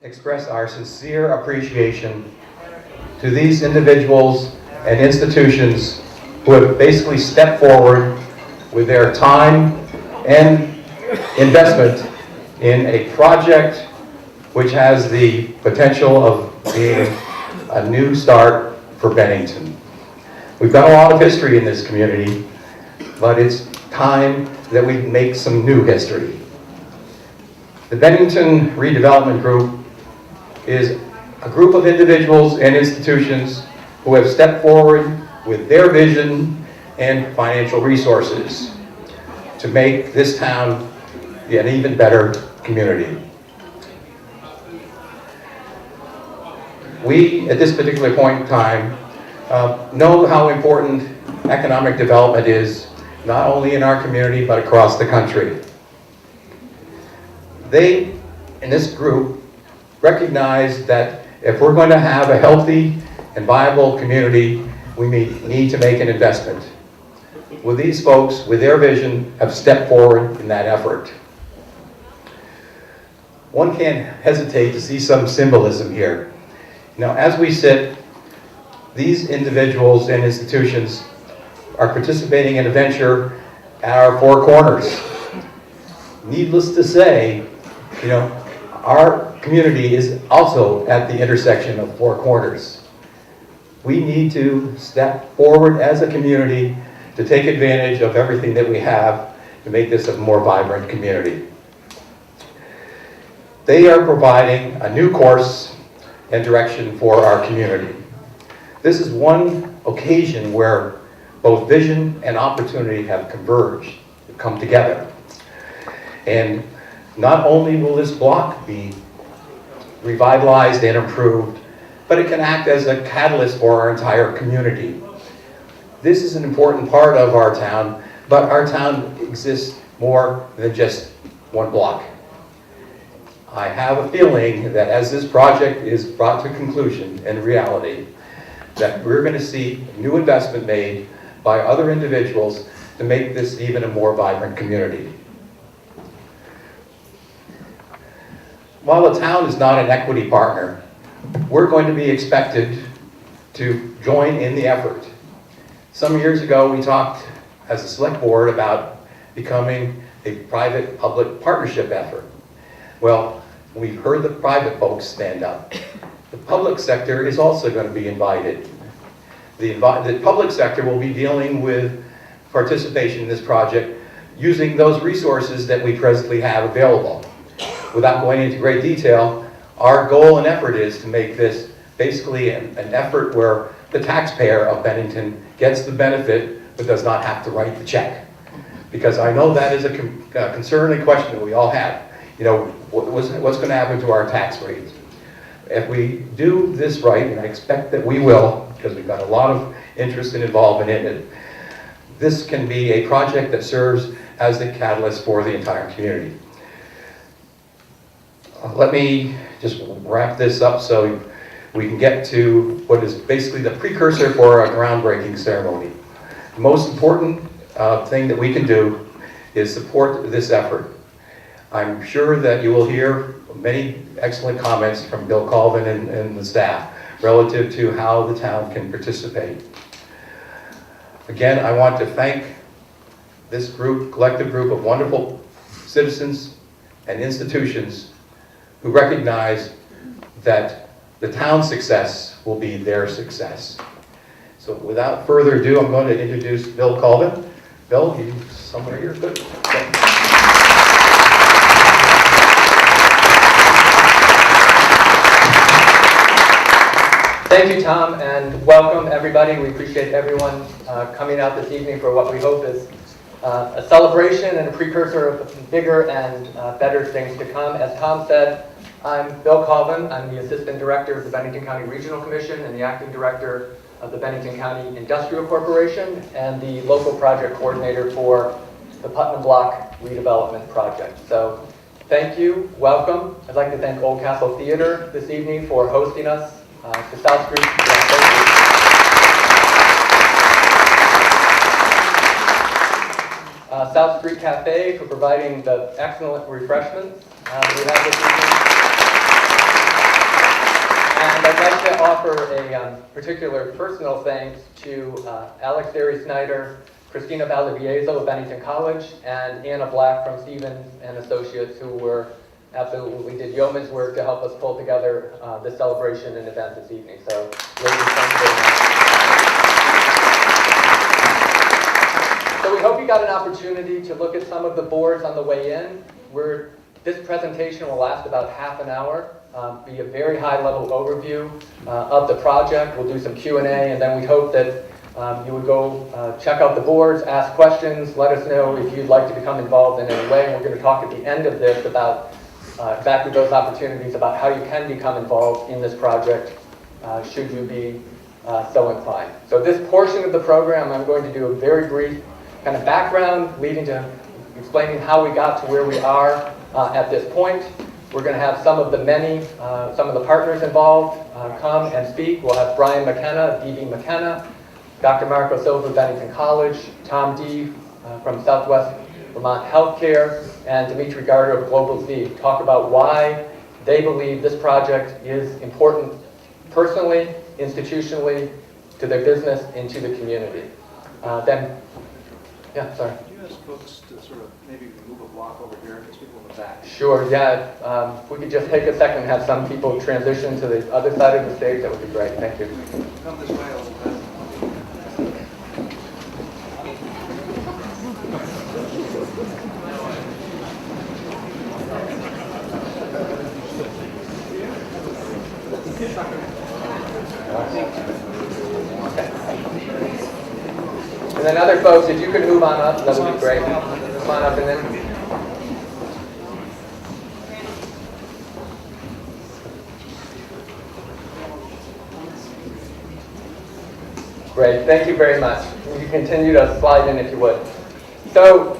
express our sincere appreciation to these individuals and institutions who have basically stepped forward with their time and investment in a project which has the potential of being a new start for Bennington. We've got a lot of history in this community, but it's time that we make some new history. The Bennington Redevelopment Group is a group of individuals and institutions who have stepped forward with their vision and financial resources to make this town an even better community. We, at this particular point in time, know how important economic development is, not only in our community, but across the country. They, in this group, recognize that if we're going to have a healthy and viable community, we need to make an investment. Well, these folks, with their vision, have stepped forward in that effort. One can't hesitate to see some symbolism here. Now, as we sit, these individuals and institutions are participating in a venture at our four corners. Needless to say, our community is also at the intersection of four corners. We need to step forward as a community to take advantage of everything that we have to make this a more vibrant community. They are providing a new course and direction for our community. This is one occasion where both vision and opportunity have converged, come together. And not only will this block be revitalized and improved, but it can act as a catalyst for our entire community. This is an important part of our town, but our town exists more than just one block. I have a feeling that as this project is brought to conclusion and reality, that we're going to see new investment made by other individuals to make this even a more vibrant community. While the town is not an equity partner, we're going to be expected to join in the effort. Some years ago, we talked as a select board about becoming a private-public partnership effort. Well, we've heard the private folks stand up. The public sector is also going to be invited. The public sector will be dealing with participation in this project using those resources that we presently have available. Without going into great detail, our goal and effort is to make this basically an effort where the taxpayer of Bennington gets the benefit but does not have to write the check. Because I know that is a concern and question that we all have. What's going to happen to our tax rates? If we do this right, and I expect that we will, because we've got a lot of interest and involvement in it, this can be a project that serves as the catalyst for the entire community. Let me just wrap this up so we can get to what is basically the precursor for a groundbreaking ceremony. The most important thing that we can do is support this effort. I'm sure that you will hear many excellent comments from Bill Colvin and the staff relative to how the town can participate. Again, I want to thank this collective group of wonderful citizens and institutions who recognize that the town's success will be their success. So without further ado, I'm going to introduce Bill Colvin. Bill, you somewhere here? Good. Thank you, Tom, and welcome everybody. We appreciate everyone coming out this evening for what we hope is a celebration and a precursor of bigger and better things to come. As Tom said, I'm Bill Colvin. I'm the Assistant Director of the Bennington County Regional Commission and the Acting Director of the Bennington County Industrial Corporation and the Local Project Coordinator for the Putnam Block Redevelopment Project. So thank you, welcome. I'd like to thank Old Castle Theater this evening for hosting us, to South Street. South Street Cafe for providing the excellent refreshments we have this evening. I'd like to offer a particular personal thanks to Alex Derry Snyder, Christina Valdivieso of Bennington College, and Anna Black from Stevens and Associates, who absolutely did yeoman's work to help us pull together this celebration and event this evening. So, ladies, thank you very much. So we hope you got an opportunity to look at some of the boards on the way in. This presentation will last about half an hour, be a very high-level overview of the project. We'll do some Q&A, and then we hope that you would go check out the boards, ask questions, let us know if you'd like to become involved in any way. And we're going to talk at the end of this about exactly those opportunities, about how you can become involved in this project should you be so inclined. So this portion of the program, I'm going to do a very brief kind of background leading to explaining how we got to where we are at this point. We're going to have some of the partners involved come and speak. We'll have Brian McKenna, D.B. McKenna, Dr. Marco Silva, Bennington College, Tom Deeve from Southwest Vermont Healthcare, and Dimitri Garter of Global Z talk about why they believe this project is important personally, institutionally, to their business, and to the community. Sorry. Could you ask folks to sort of maybe move a block over here, because people in the back? Sure, yeah. If we could just take a second and have some people transition to the other side of the stage, that would be great. Thank you. Come this way a little bit. And then other folks, if you could move on up, that would be great. Come on up and then. Great, thank you very much. You can continue to slide in if you would. So,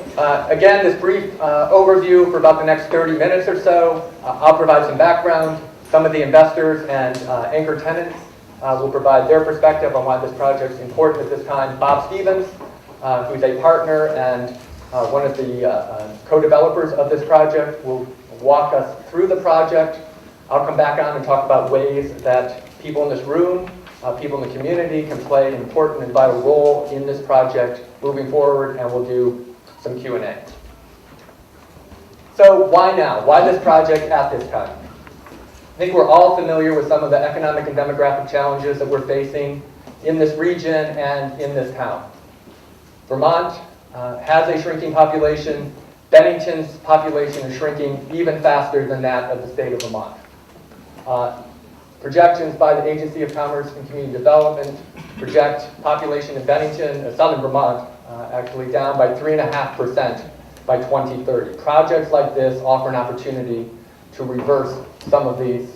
again, this brief overview for about the next 30 minutes or so. I'll provide some background. Some of the investors and anchor tenants will provide their perspective on why this project is important at this time. Bob Stevens, who's a partner and one of the co-developers of this project, will walk us through the project. I'll come back on and talk about ways that people in this room, people in the community can play an important and vital role in this project moving forward, and we'll do some Q&A. So why now? Why this project at this time? I think we're all familiar with some of the economic and demographic challenges that we're facing in this region and in this town. Vermont has a shrinking population. Bennington's population is shrinking even faster than that of the state of Vermont. Projections by the Agency of Commerce and Community Development project population in Bennington, southern Vermont, actually down by 3.5% by 2030. Projects like this offer an opportunity to reverse some of these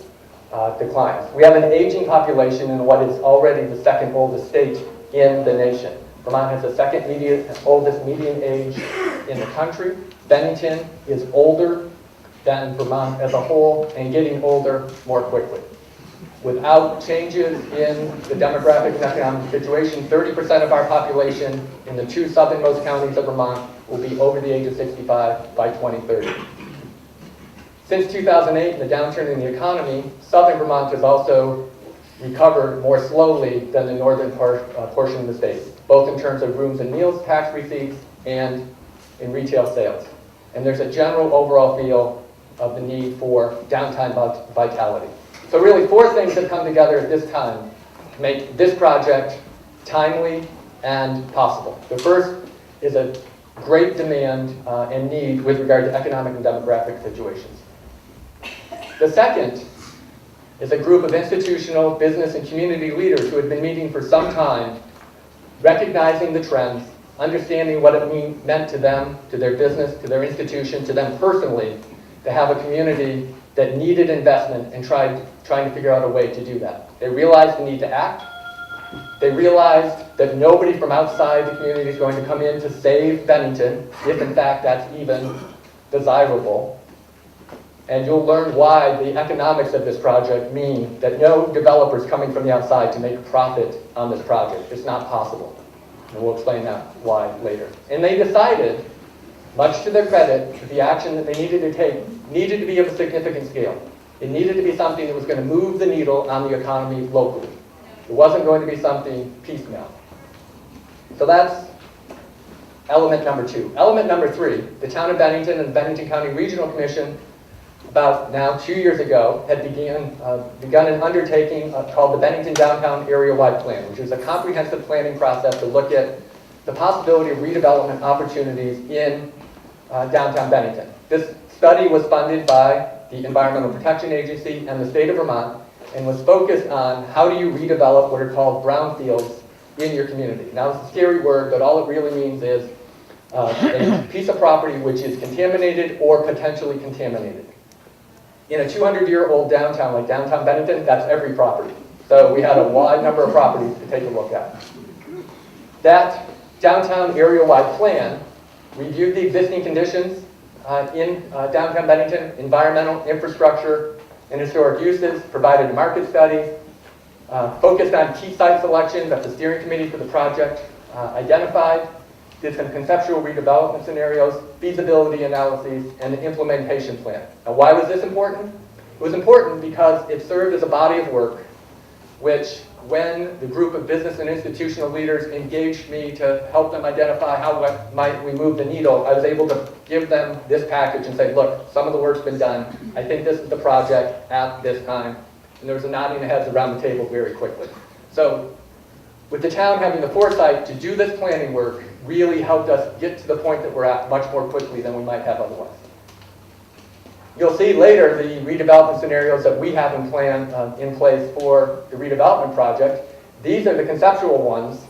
declines. We have an aging population in what is already the second oldest state in the nation. Vermont has the second oldest median age in the country. Bennington is older than Vermont as a whole and getting older more quickly. Without changes in the demographic and economic situation, 30% of our population in the two southernmost counties of Vermont will be over the age of 65 by 2030. Since 2008 and the downturn in the economy, southern Vermont has also recovered more slowly than the northern portion of the state, both in terms of rooms and meals tax receipts and in retail sales. And there's a general overall feel of the need for downtown vitality. So really 4 things have come together at this time to make this project timely and possible. The first is a great demand and need with regard to economic and demographic situations. The second is a group of institutional, business, and community leaders who had been meeting for some time, recognizing the trends, understanding what it meant to them, to their business, to their institution, to them personally, to have a community that needed investment and trying to figure out a way to do that. They realized the need to act. They realized that nobody from outside the community is going to come in to save Bennington, if in fact that's even desirable. And you'll learn why the economics of this project mean that no developer is coming from the outside to make a profit on this project. It's not possible. And we'll explain that why later. And they decided, much to their credit, that the action that they needed to take needed to be of a significant scale. It needed to be something that was going to move the needle on the economy locally. It wasn't going to be something piecemeal. So that's element number 2. Element number 3, the town of Bennington and the Bennington County Regional Commission, about now 2 years ago, had begun an undertaking called the Bennington Downtown Area-Wide Plan, which is a comprehensive planning process to look at the possibility of redevelopment opportunities in downtown Bennington. This study was funded by the Environmental Protection Agency and the state of Vermont, and was focused on how do you redevelop what are called brownfields in your community. Now, it's a scary word, but all it really means is a piece of property which is contaminated or potentially contaminated. In a 200-year-old downtown like downtown Bennington, that's every property. So we had a wide number of properties to take a look at. That downtown area-wide plan reviewed the existing conditions in downtown Bennington, environmental, infrastructure, and historic uses, provided a market study, focused on key site selection that the steering committee for the project identified, did some conceptual redevelopment scenarios, feasibility analyses, and an implementation plan. Now, why was this important? It was important because it served as a body of work which, when the group of business and institutional leaders engaged me to help them identify how might we move the needle, I was able to give them this package and say, look, some of the work's been done. I think this is the project at this time. And there was a nodding of heads around the table very quickly. So with the town having the foresight to do this planning work really helped us get to the point that we're at much more quickly than we might have otherwise. You'll see later the redevelopment scenarios that we have in place for the redevelopment project. These are the conceptual ones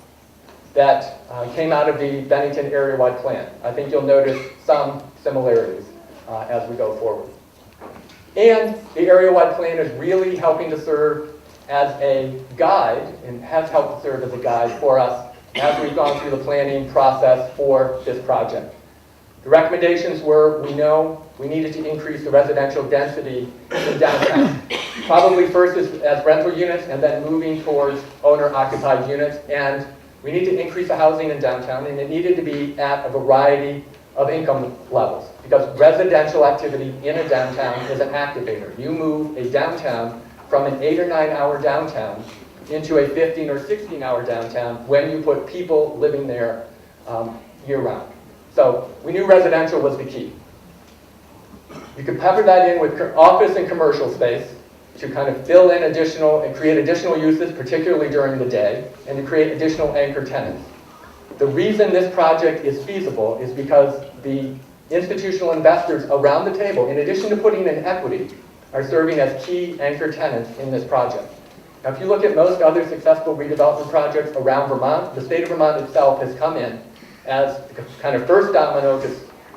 that came out of the Bennington area-wide plan. I think you'll notice some similarities as we go forward. And the area-wide plan is really helping to serve as a guide, and has helped to serve as a guide for us as we've gone through the planning process for this project. The recommendations were, we know we needed to increase the residential density in downtown. Probably first as rental units, and then moving towards owner-occupied units. And we need to increase the housing in downtown, and it needed to be at a variety of income levels. Because residential activity in a downtown is an activator. You move a downtown from an 8 or 9 hour downtown into a 15 or 16 hour downtown when you put people living there year-round. So we knew residential was the key. You could pepper that in with office and commercial space to kind of fill in additional and create additional uses, particularly during the day, and to create additional anchor tenants. The reason this project is feasible is because the institutional investors around the table, in addition to putting in equity, are serving as key anchor tenants in this project. Now, if you look at most other successful redevelopment projects around Vermont, the state of Vermont itself has come in as the kind of first domino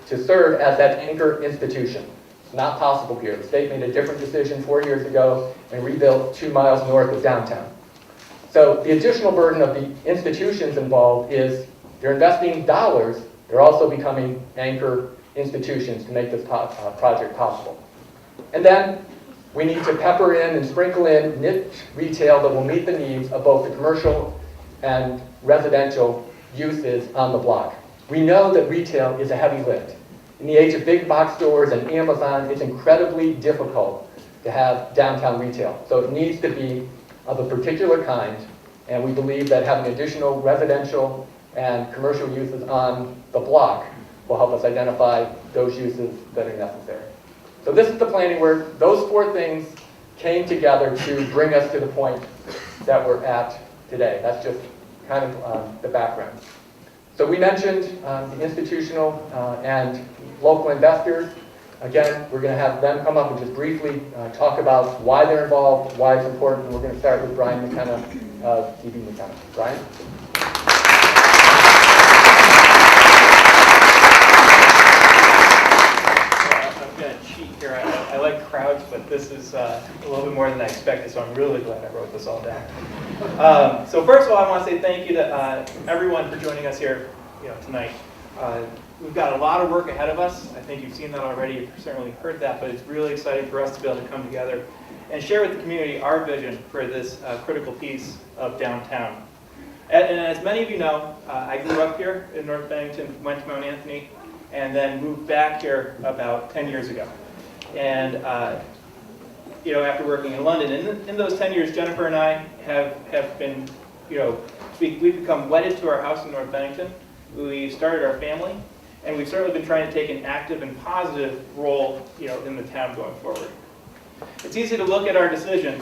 to serve as that anchor institution. It's not possible here. The state made a different decision 4 years ago and rebuilt 2 miles north of downtown. So the additional burden of the institutions involved is they're investing dollars, they're also becoming anchor institutions to make this project possible. And then we need to pepper in and sprinkle in niche retail that will meet the needs of both the commercial and residential uses on the block. We know that retail is a heavy lift. In the age of big box stores and Amazon, it's incredibly difficult to have downtown retail. So it needs to be of a particular kind, and we believe that having additional residential and commercial uses on the block will help us identify those uses that are necessary. So this is the planning work. Those 4 things came together to bring us to the point that we're at today. That's just kind of the background. So we mentioned the institutional and local investors. Again, we're going to have them come up and just briefly talk about why they're involved, why it's important, and we're going to start with Brian McKenna of DB McKenna. Brian? I'm going to cheat here. I like crowds, but this is a little bit more than I expected, so I'm really glad I wrote this all down. So first of all, I want to say thank you to everyone for joining us here tonight. We've got a lot of work ahead of us. I think you've seen that already. You've certainly heard that, but it's really exciting for us to be able to come together and share with the community our vision for this critical piece of downtown. And as many of you know, I grew up here in North Bennington, went to Mount Anthony, and then moved back here about 10 years ago. And after working in London. And in those 10 years, Jennifer and I have been, we've become wedded to our house in North Bennington. We started our family, and we've certainly been trying to take an active and positive role, in the town going forward. It's easy to look at our decision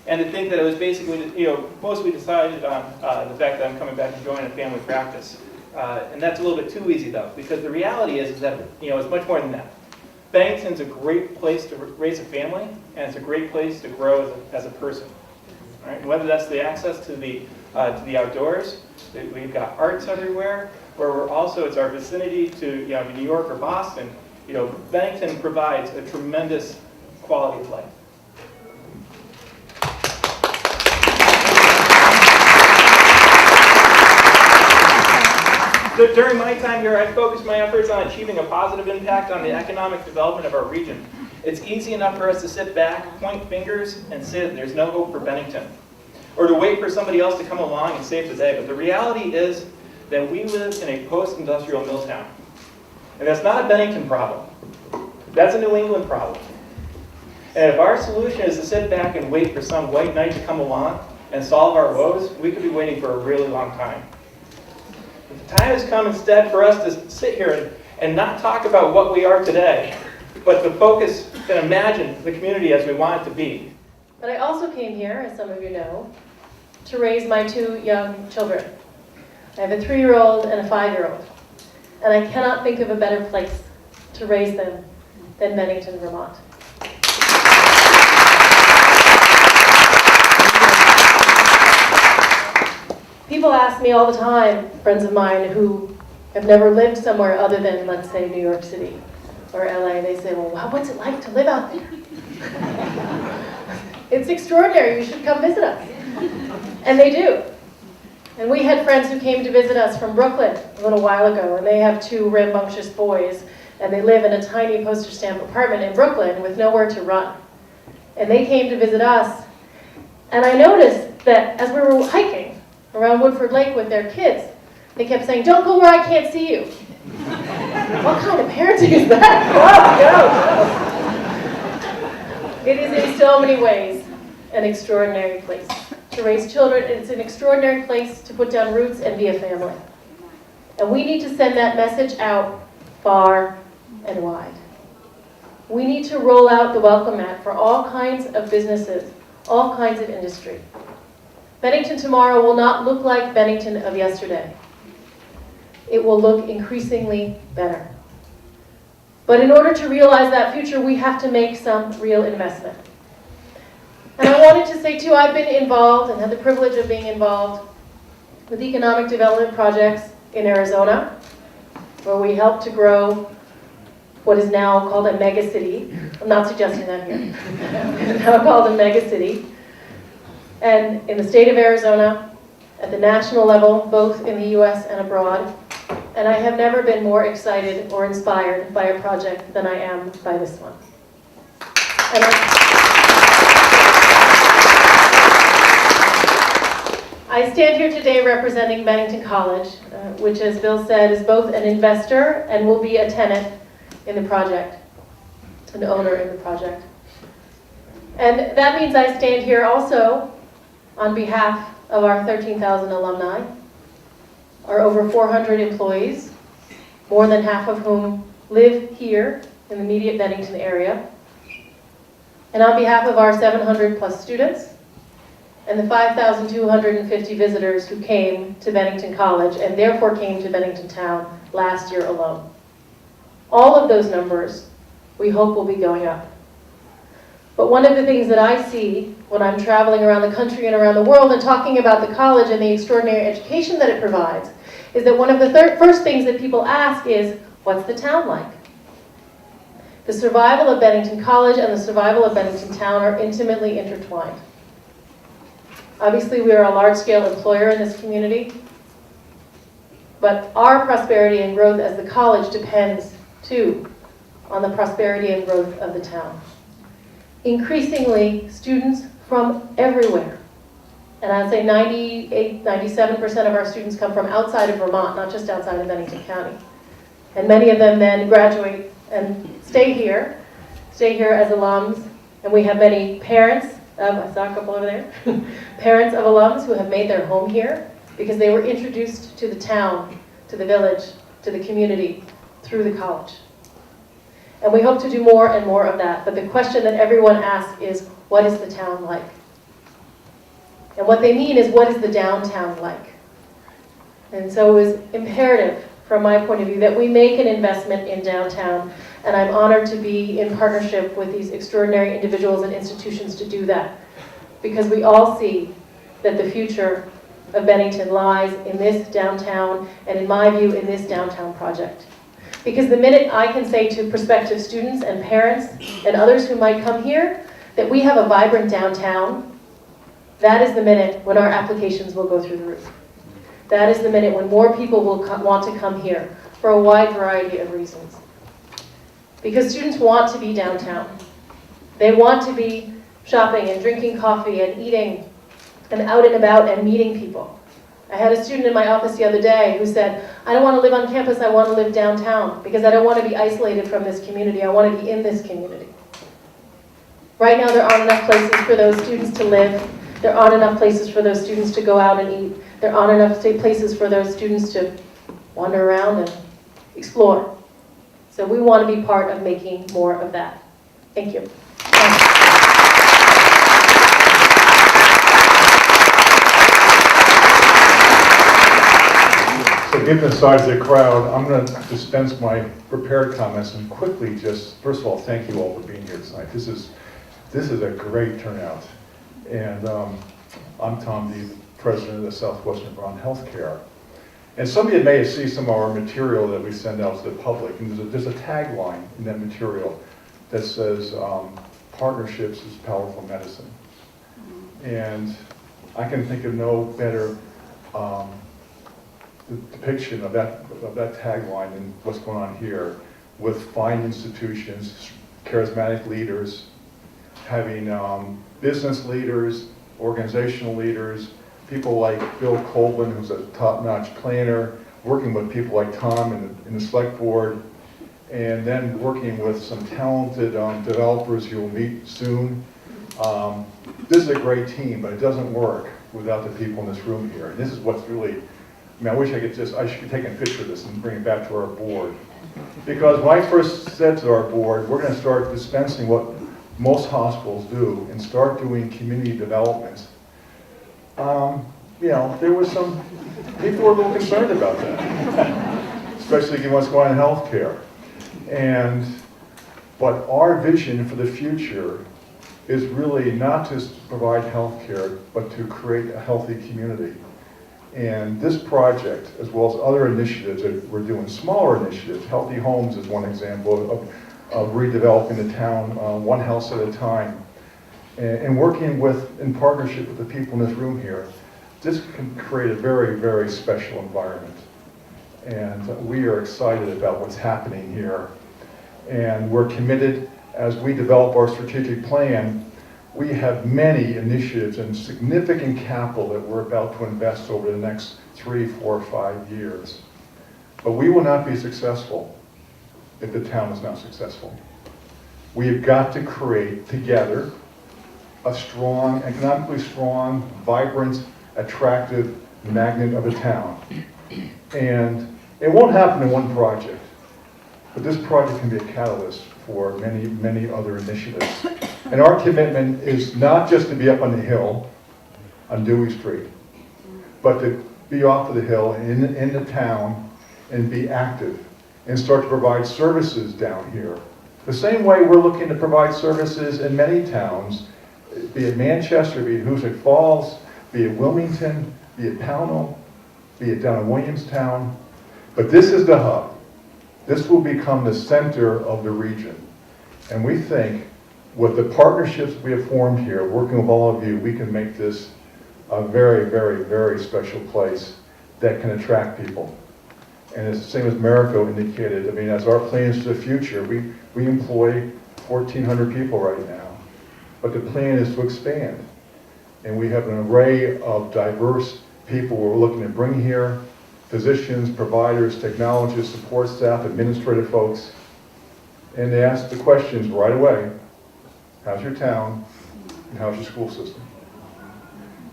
and to think that it was basically, mostly decided on the fact that I'm coming back to join a family practice. And that's a little bit too easy, though, because the reality is that, it's much more than that. Bennington's a great place to raise a family, and it's a great place to grow as a person. All right? Whether that's the access to the outdoors, we've got arts everywhere, or it's our vicinity to New York or Boston. Bennington provides a tremendous quality of life. So during my time here, I focused my efforts on achieving a positive impact on the economic development of our region. It's easy enough for us to sit back, point fingers, and say that there's no hope for Bennington, or to wait for somebody else to come along and save the day. But the reality is that we live in a post-industrial mill town. And that's not a Bennington problem. That's a New England problem. And if our solution is to sit back and wait for some white knight to come along and solve our woes, we could be waiting for a really long time. The time has come instead for us to sit here and not talk about what we are today, but to focus and imagine the community as we want it to be. But I also came here, as some of you know, to raise my 2 young children. I have a 3-year-old and a 5-year-old, and I cannot think of a better place to raise them than Bennington, Vermont. People ask me all the time, friends of mine who have never lived somewhere other than, let's say, New York City or LA, they say, well, what's it like to live out there? It's extraordinary, you should come visit us. And they do. And we had friends who came to visit us from Brooklyn a little while ago, and they have 2 rambunctious boys, and they live in a tiny postage stamp apartment in Brooklyn with nowhere to run. And they came to visit us, and I noticed that as we were hiking around Woodford Lake with their kids, they kept saying, don't go where I can't see you. What kind of parenting is that? No. It is in so many ways an extraordinary place to raise children. It's an extraordinary place to put down roots and be a family. And we need to send that message out far and wide. We need to roll out the welcome mat for all kinds of businesses, all kinds of industry. Bennington tomorrow will not look like Bennington of yesterday. It will look increasingly better. But in order to realize that future, we have to make some real investment. And I wanted to say too, I've been involved and had the privilege of being involved with economic development projects in Arizona, where we helped to grow what is now called a megacity. I'm not suggesting that here. It's now called a megacity. And in the state of Arizona, at the national level, both in the US and abroad. And I have never been more excited or inspired by a project than I am by this one. And I stand here today representing Bennington College, which, as Bill said, is both an investor and will be a tenant in the project, an owner in the project. And that means I stand here also on behalf of our 13,000 alumni, our over 400 employees, more than half of whom live here in the immediate Bennington area, and on behalf of our 700 plus students, and the 5,250 visitors who came to Bennington College and therefore came to Bennington Town last year alone. All of those numbers we hope will be going up. But one of the things that I see when I'm traveling around the country and around the world and talking about the college and the extraordinary education that it provides is that one of the first things that people ask is, what's the town like? The survival of Bennington College and the survival of Bennington Town are intimately intertwined. Obviously, we are a large-scale employer in this community, but our prosperity and growth as the college depends, too, on the prosperity and growth of the town. Increasingly, students from everywhere, and I'd say 98, 97% of our students come from outside of Vermont, not just outside of Bennington County. And many of them then graduate and stay here as alums, And we have many parents, I saw a couple over there, parents of alums who have made their home here because they were introduced to the town, to the village, to the community through the college. And we hope to do more and more of that. But the question that everyone asks is, what is the town like? And what they mean is, what is the downtown like? And so it was imperative, from my point of view, that we make an investment in downtown. And I'm honored to be in partnership with these extraordinary individuals and institutions to do that. Because we all see that the future of Bennington lies in this downtown, and in my view, in this downtown project. Because the minute I can say to prospective students and parents and others who might come here that we have a vibrant downtown, that is the minute when our applications will go through the roof. That is the minute when more people will want to come here for a wide variety of reasons. Because students want to be downtown. They want to be shopping and drinking coffee and eating and out and about and meeting people. I had a student in my office the other day who said, I don't want to live on campus, I want to live downtown because I don't want to be isolated from this community, I want to be in this community. Right now there aren't enough places for those students to live, there aren't enough places for those students to go out and eat, there aren't enough places for those students to wander around and explore. So we want to be part of making more of that. Thank you. So given the size of the crowd, I'm going to dispense my prepared comments and quickly just, first of all, thank you all for being here tonight. This is a great turnout. And I'm Tom Deeb, President of the Southwestern Brown Healthcare. And some of you may have seen some of our material that we send out to the public. And there's a tagline in that material that says, partnerships is powerful medicine. And I can think of no better depiction of that tagline and what's going on here with fine institutions, charismatic leaders, having business leaders, organizational leaders, people like Bill Colvin, who's a top-notch planner, working with people like Tom in the select board, and then working with some talented developers you'll meet soon. This is a great team, but it doesn't work without the people in this room here. And this is what's really, I mean, I should be taking a picture of this and bring it back to our board. Because when I first said to our board, we're going to start dispensing what most hospitals do and start doing community development, there was some, people were a little concerned about that, especially given what's going on in healthcare. But our vision for the future is really not to provide healthcare, but to create a healthy community. And this project, as well as other initiatives that we're doing, smaller initiatives, Healthy Homes is one example of redeveloping the town one house at a time, and working in partnership with the people in this room here, this can create a very, very special environment. And we are excited about what's happening here. And we're committed, as we develop our strategic plan, we have many initiatives and significant capital that we're about to invest over the next 3, 4, 5 years. But we will not be successful if the town is not successful. We have got to create together a strong, economically strong, vibrant, attractive magnet of a town. And it won't happen in one project, but this project can be a catalyst for many, many other initiatives. And our commitment is not just to be up on the hill on Dewey Street, but to be off of the hill in the town and be active and start to provide services down here. The same way we're looking to provide services in many towns, be it Manchester, be it Hoosick Falls, be it Wilmington, be it Pownell, be it down in Williamstown. But this is the hub. This will become the center of the region. And we think with the partnerships we have formed here, working with all of you, we can make this a very, very, very special place that can attract people. And it's the same as Mariko indicated. I mean, as our plans to the future, we employ 1,400 people right now. But the plan is to expand. And we have an array of diverse people we're looking to bring here, physicians, providers, technologists, support staff, administrative folks. And they ask the questions right away. how's your town, and how's your school system?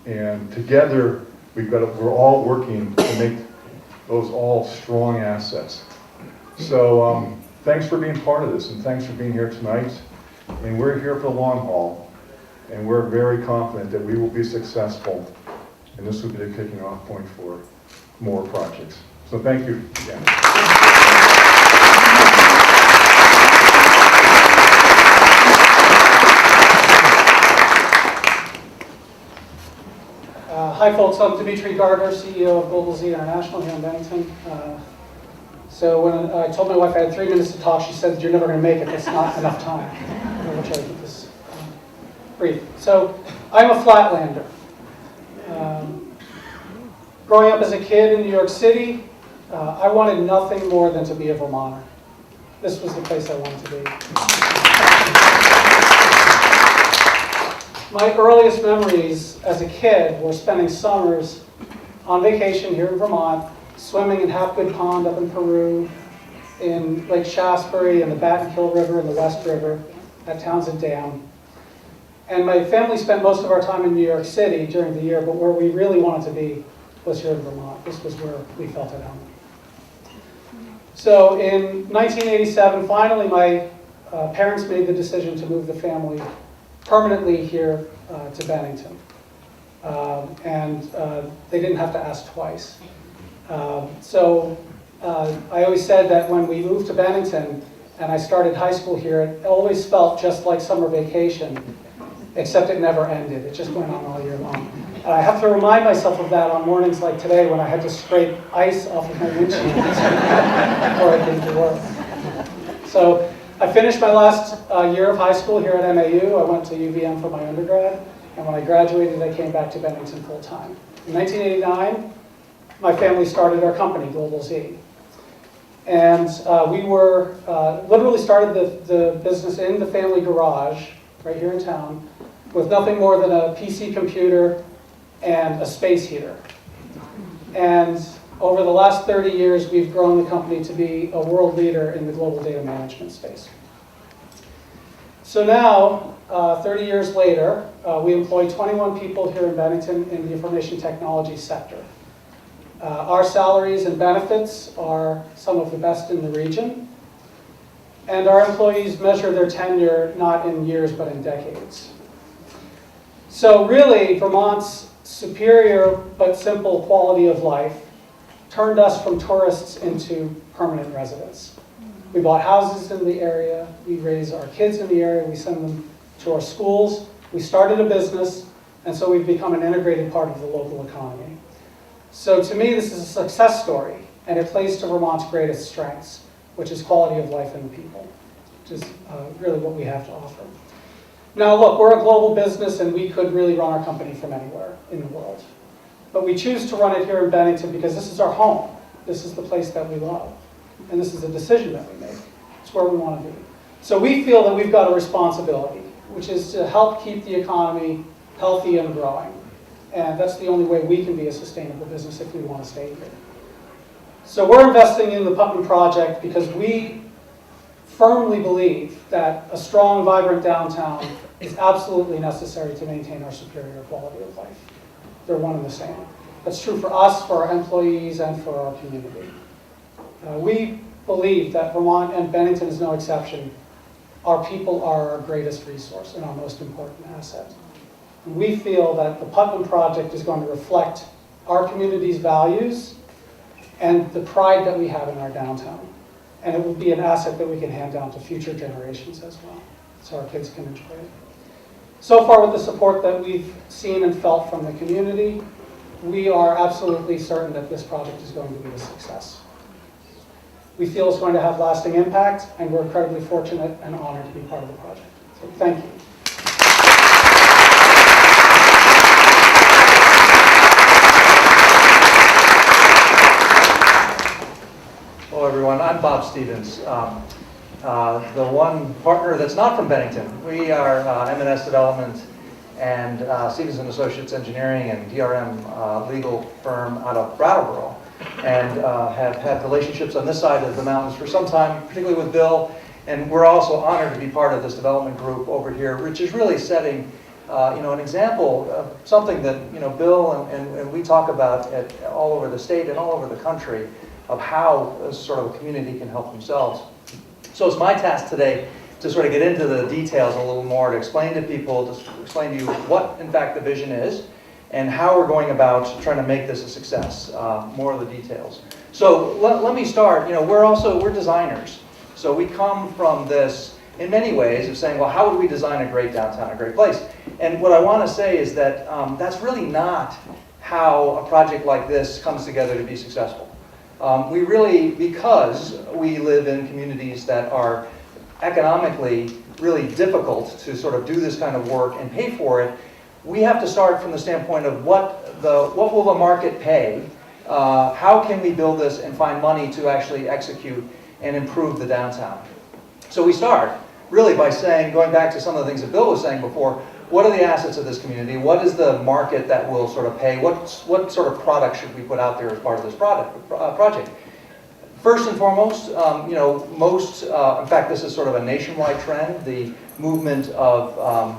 And together, we're all working to make those all strong assets. So thanks for being part of this, and thanks for being here tonight. And we're here for the long haul, and we're very confident that we will be successful, and this will be the kicking off point for more projects. So thank you again. Hi folks, I'm Dimitri Gardner, CEO of Global Z International here in Bennington. So when I told my wife I had 3 minutes to talk, she said, "You're never going to make it, that's not enough time." We'll try to keep this brief. So I'm a flatlander. Growing up as a kid in New York City, I wanted nothing more than to be a Vermonter. This was the place I wanted to be. My earliest memories as a kid were spending summers on vacation here in Vermont, swimming in Half-Good Pond up in Peru, in Lake Shaftesbury and the Battenkill River and the West River at Townsend Dam. And my family spent most of our time in New York City during the year, but where we really wanted to be was here in Vermont. This was where we felt at home. So in 1987, finally my parents made the decision to move the family permanently here to Bennington. They didn't have to ask twice. I always said that when we moved to Bennington and I started high school here, it always felt just like summer vacation, except it never ended. It just went on all year long. And I have to remind myself of that on mornings like today when I had to scrape ice off of my windshield before I came to work. So I finished my last year of high school here at MAU. I went to UVM for my undergrad, and when I graduated, I came back to Bennington full-time. In 1989, my family started our company, Global Z. And we literally started the business in the family garage, right here in town, with nothing more than a PC computer and a space heater. And over the last 30 years, we've grown the company to be a world leader in the global data management space. So now, 30 years later, we employ 21 people here in Bennington in the information technology sector. Our salaries and benefits are some of the best in the region. And our employees measure their tenure not in years, but in decades. So really, Vermont's superior but simple quality of life turned us from tourists into permanent residents. We bought houses in the area, we raise our kids in the area, we send them to our schools, we started a business, and so we've become an integrated part of the local economy. So to me, this is a success story, and it plays to Vermont's greatest strengths, which is quality of life in the people, which is really what we have to offer. Now look, we're a global business and we could really run our company from anywhere in the world. But we choose to run it here in Bennington because this is our home. This is the place that we love. And this is a decision that we make. It's where we want to be. So we feel that we've got a responsibility, which is to help keep the economy healthy and growing. And that's the only way we can be a sustainable business if we want to stay here. So we're investing in the Putnam project because we firmly believe that a strong, vibrant downtown is absolutely necessary to maintain our superior quality of life. They're one and the same. That's true for us, for our employees, and for our community. We believe that Vermont, and Bennington is no exception, our people are our greatest resource and our most important asset. And we feel that the Putnam project is going to reflect our community's values and the pride that we have in our downtown. And it will be an asset that we can hand down to future generations as well, so our kids can enjoy it. So far, with the support that we've seen and felt from the community, we are absolutely certain that this project is going to be a success. We feel it's going to have lasting impact, and we're incredibly fortunate and honored to be part of the project. So thank you. Hello everyone, I'm Bob Stevens, the one partner that's not from Bennington. We are M&S Development and Stevens & Associates Engineering and DRM legal firm out of Brattleboro, and have had relationships on this side of the mountains for some time, particularly with Bill And we're also honored to be part of this development group over here, which is really setting an example of something that Bill and we talk about all over the state and all over the country of how sort of a community can help themselves. So it's my task today to sort of get into the details a little more, to explain to people, to explain to you what in fact the vision is and how we're going about trying to make this a success, more of the details. So let me start. We're designers. So we come from this in many ways of saying, well, how would we design a great downtown, a great place? And what I want to say is that that's really not how a project like this comes together to be successful. Because we live in communities that are economically really difficult to sort of do this kind of work and pay for it, we have to start from the standpoint of what will the market pay? How can we build this and find money to actually execute and improve the downtown? So we start really by saying, going back to some of the things that Bill was saying before, what are the assets of this community? What is the market that will sort of pay? What sort of product should we put out there as part of this project? First and foremost, in fact, this is sort of a nationwide trend, the movement of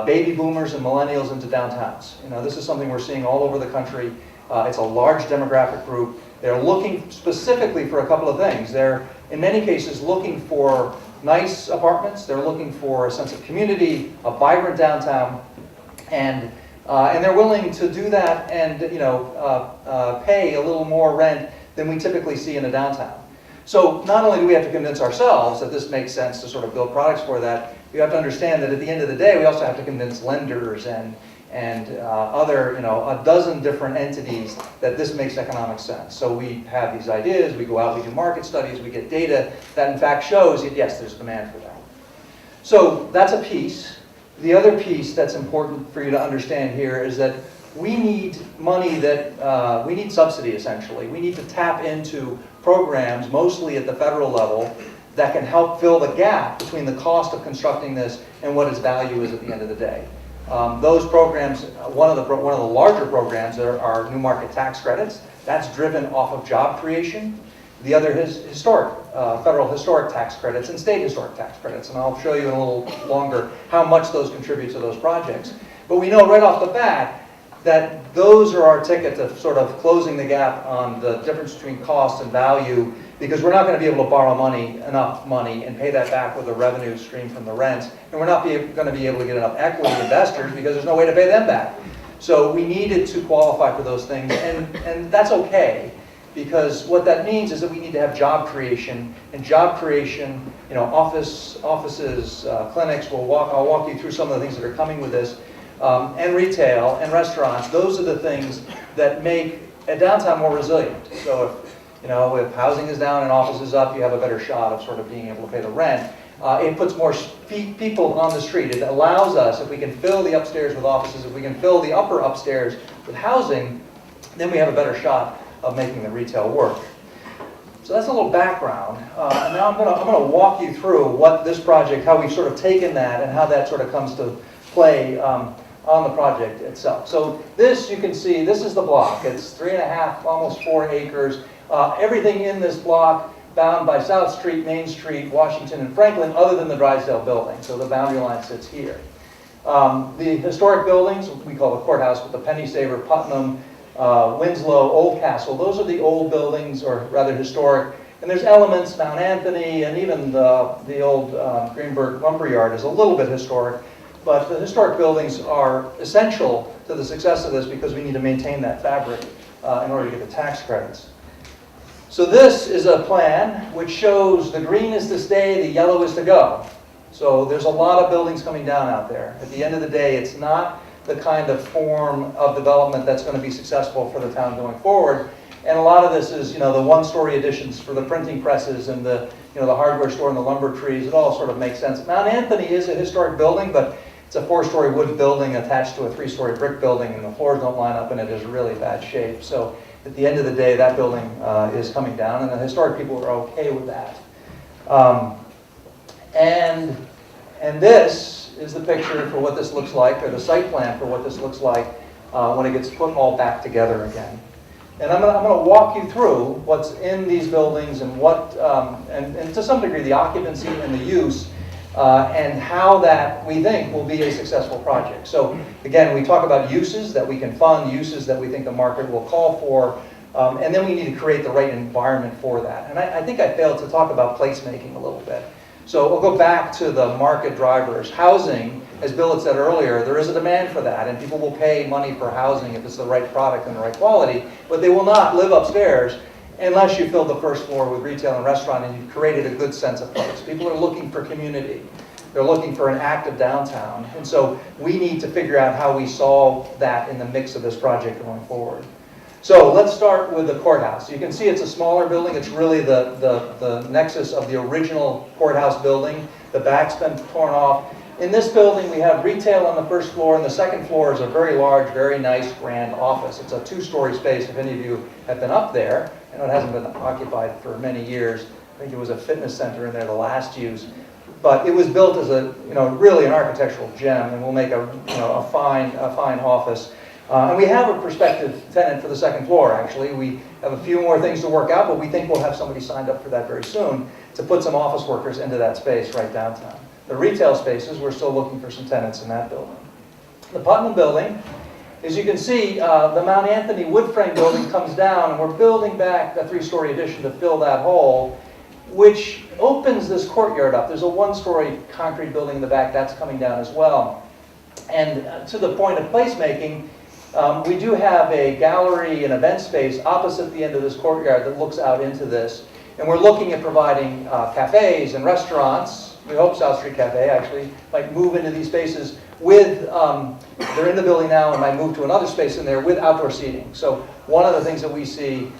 baby boomers and millennials into downtowns. This is something we're seeing all over the country. It's a large demographic group. They're looking specifically for a couple of things. They're, in many cases, looking for nice apartments. They're looking for a sense of community, a vibrant downtown, and they're willing to do that and pay a little more rent than we typically see in a downtown. So not only do we have to convince ourselves that this makes sense to sort of build products for that, we have to understand that at the end of the day, we also have to convince lenders and other, a dozen different entities that this makes economic sense. So we have these ideas, we go out, we do market studies, we get data that in fact shows that yes, there's demand for that. So that's a piece. The other piece that's important for you to understand here is that we need money that, we need subsidy essentially. We need to tap into programs, mostly at the federal level, that can help fill the gap between the cost of constructing this and what its value is at the end of the day. Those programs, one of the larger programs are new market tax credits. That's driven off of job creation. The other is historic, federal historic tax credits and state historic tax credits. And I'll show you in a little longer how much those contribute to those projects. But we know right off the bat that those are our ticket to sort of closing the gap on the difference between cost and value, because we're not going to be able to borrow enough money and pay that back with a revenue stream from the rents, and we're not going to be able to get enough equity investors because there's no way to pay them back. So we needed to qualify for those things, and that's okay, because what that means is that we need to have job creation, and job creation, offices, clinics, I'll walk you through some of the things that are coming with this, and retail and restaurants. Those are the things that make a downtown more resilient. So if housing is down and offices up, you have a better shot of sort of being able to pay the rent. It puts more people on the street. It allows us, if we can fill the upstairs with offices, if we can fill the upper upstairs with housing, then we have a better shot of making the retail work. So that's a little background. And now I'm going to walk you through what this project, how we've sort of taken that and how that sort of comes to play on the project itself. So this, you can see, this is the block. It's 3.5, almost 4 acres. Everything in this block bound by South Street, Main Street, Washington, and Franklin, other than the Drysdale building. So the boundary line sits here. The historic buildings, we call the courthouse, but the Penny Saver, Putnam, Winslow, Old Castle, those are the old buildings, or rather historic. And there's elements, Mount Anthony, and even the old Greenberg Lumberyard is a little bit historic. But the historic buildings are essential to the success of this because we need to maintain that fabric in order to get the tax credits. So this is a plan which shows the green is to stay, the yellow is to go. So there's a lot of buildings coming down out there. At the end of the day, it's not the kind of form of development that's going to be successful for the town going forward. And a lot of this is, the one-story additions for the printing presses and the hardware store and the lumber trees. It all sort of makes sense. Mount Anthony is a historic building, but it's a 4-story wood building attached to a 3-story brick building, and the floors don't line up, and it is really bad shape. So at the end of the day, that building is coming down, and the historic people are okay with that. And this is the picture for what this looks like, or the site plan for what this looks like when it gets put all back together again. And I'm gonna walk you through what's in these buildings and what, and to some degree the occupancy and the use, and how that we think will be a successful project. So again, we talk about uses that we can fund, uses that we think the market will call for, and then we need to create the right environment for that. And I think I failed to talk about placemaking a little bit. So we'll go back to the market drivers. Housing, as Bill had said earlier, there is a demand for that, and people will pay money for housing if it's the right product and the right quality, but they will not live upstairs unless you fill the first floor with retail and restaurant and you've created a good sense of place. People are looking for community. They're looking for an active downtown. And so we need to figure out how we solve that in the mix of this project going forward. So let's start with the courthouse. You can see it's a smaller building. It's really the nexus of the original courthouse building. The back's been torn off. In this building, we have retail on the first floor, and the second floor is a very large, very nice, grand office. It's a two-story space, if any of you have been up there. I know it hasn't been occupied for many years. I think it was a fitness center in there, the last use. But it was built as a, really an architectural gem, and will make a fine office. And we have a prospective tenant for the second floor, actually. We have a few more things to work out, but we think we'll have somebody signed up for that very soon to put some office workers into that space right downtown. The retail spaces, we're still looking for some tenants in that building. The Putnam building, as you can see, the Mount Anthony wood frame building comes down, and we're building back a three-story addition to fill that hole, which opens this courtyard up. There's a one-story concrete building in the back that's coming down as well. And to the point of placemaking, we do have a gallery and event space opposite the end of this courtyard that looks out into this. And we're looking at providing cafes and restaurants. We hope South Street Cafe actually might move into these spaces with, they're in the building now and might move to another space in there with outdoor seating. So one of the things that we see,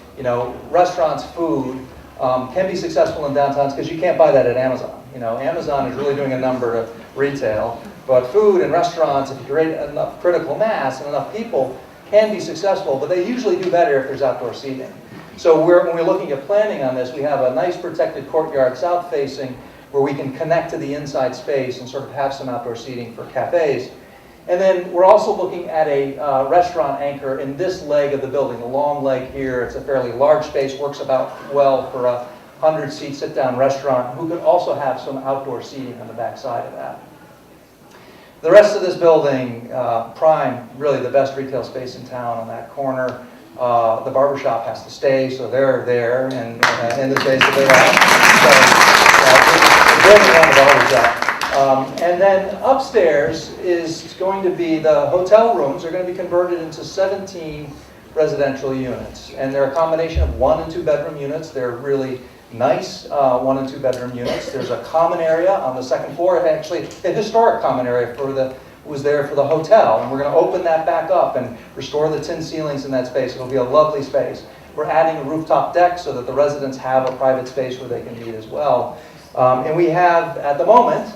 restaurants, food, can be successful in downtowns because you can't buy that at Amazon. Amazon is really doing a number to retail, but food and restaurants, if you create enough critical mass and enough people, can be successful, but they usually do better if there's outdoor seating. So when we're looking at planning on this, we have a nice protected courtyard south-facing where we can connect to the inside space and sort of have some outdoor seating for cafes. And then we're also looking at a restaurant anchor in this leg of the building, the long leg here. It's a fairly large space, works about well for a 100-seat sit-down restaurant, who could also have some outdoor seating on the back side of that. The rest of this building, prime, really the best retail space in town on that corner. The barbershop has to stay, so they're there and in the space that they have. And then upstairs is going to be the hotel rooms. They're going to be converted into 17 residential units. And they're a combination of 1 and 2 bedroom units. They're really nice 1 and 2 bedroom units. There's a common area on the second floor, actually a historic common area was there for the hotel. And we're going to open that back up and restore the tin ceilings in that space. It'll be a lovely space. We're adding a rooftop deck so that the residents have a private space where they can meet as well. And we have, at the moment,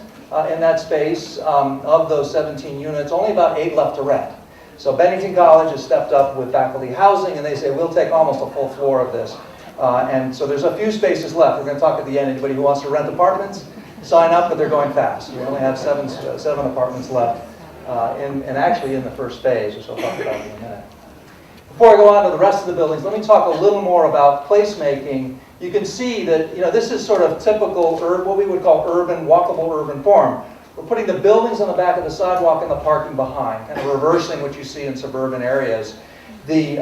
in that space, of those 17 units, only about 8 left to rent. So Bennington College has stepped up with faculty housing, and they say, we'll take almost a full floor of this. And so there's a few spaces left. We're going to talk at the end. Anybody who wants to rent apartments, sign up, but they're going fast. We only have seven apartments left, and actually in the first phase, which I'll talk about in a minute. Before I go on to the rest of the buildings, let me talk a little more about placemaking. You can see that this is sort of typical, what we would call walkable urban form. We're putting the buildings on the back of the sidewalk and the parking behind, kind of reversing what you see in suburban areas. The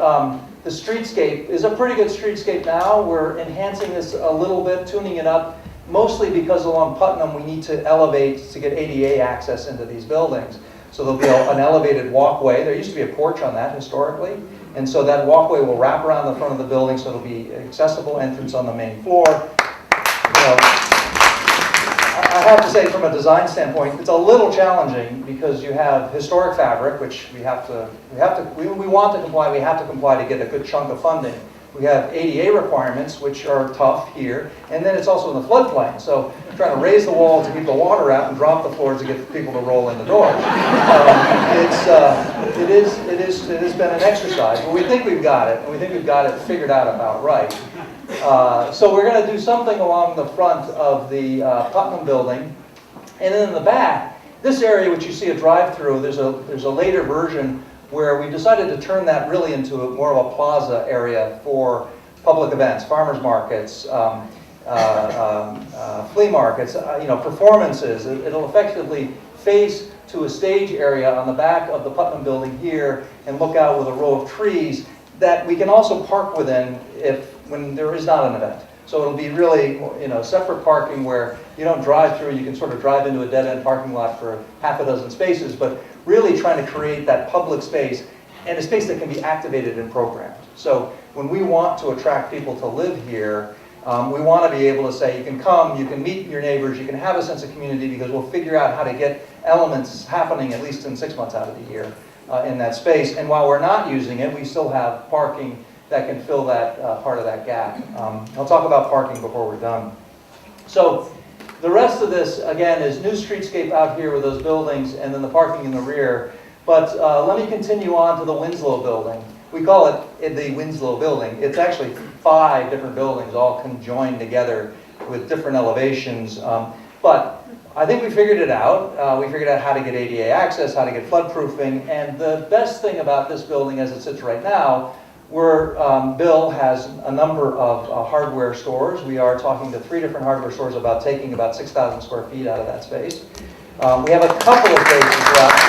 streetscape is a pretty good streetscape now. We're enhancing this a little bit, tuning it up, mostly because along Putnam we need to elevate to get ADA access into these buildings. So there'll be an elevated walkway. There used to be a porch on that historically. And so that walkway will wrap around the front of the building, so it'll be accessible entrance on the main floor. I have to say, from a design standpoint, it's a little challenging because you have historic fabric, which we want to comply. We have to comply to get a good chunk of funding. We have ADA requirements, which are tough here, and then it's also in the floodplain. So trying to raise the wall to keep the water out and drop the floors to get people to roll in the door. It has been an exercise, but we think we've got it, and we think we've got it figured out about right. So we're going to do something along the front of the Putnam building, and then in the back, this area which you see a drive-through, there's a later version where we decided to turn that really into more of a plaza area for public events, farmers markets, flea markets, performances. It'll effectively face to a stage area on the back of the Putnam building here and look out with a row of trees that we can also park within when there is not an event. So it'll be really, separate parking where you don't drive through, you can sort of drive into a dead-end parking lot for half a dozen spaces, but really trying to create that public space and a space that can be activated and programmed. So when we want to attract people to live here, we want to be able to say, you can come, you can meet your neighbors, you can have a sense of community, because we'll figure out how to get elements happening at least in 6 months out of the year in that space. And while we're not using it, we still have parking that can fill that part of that gap. I'll talk about parking before we're done. So the rest of this, again, is new streetscape out here with those buildings and then the parking in the rear. But let me continue on to the Winslow building. We call it the Winslow building. It's actually 5 different buildings all conjoined together with different elevations. But I think we figured it out. We figured out how to get ADA access, how to get floodproofing. And the best thing about this building as it sits right now, where Bill has a number of hardware stores. We are talking to 3 different hardware stores about taking about 6,000 square feet out of that space. We have a couple of spaces left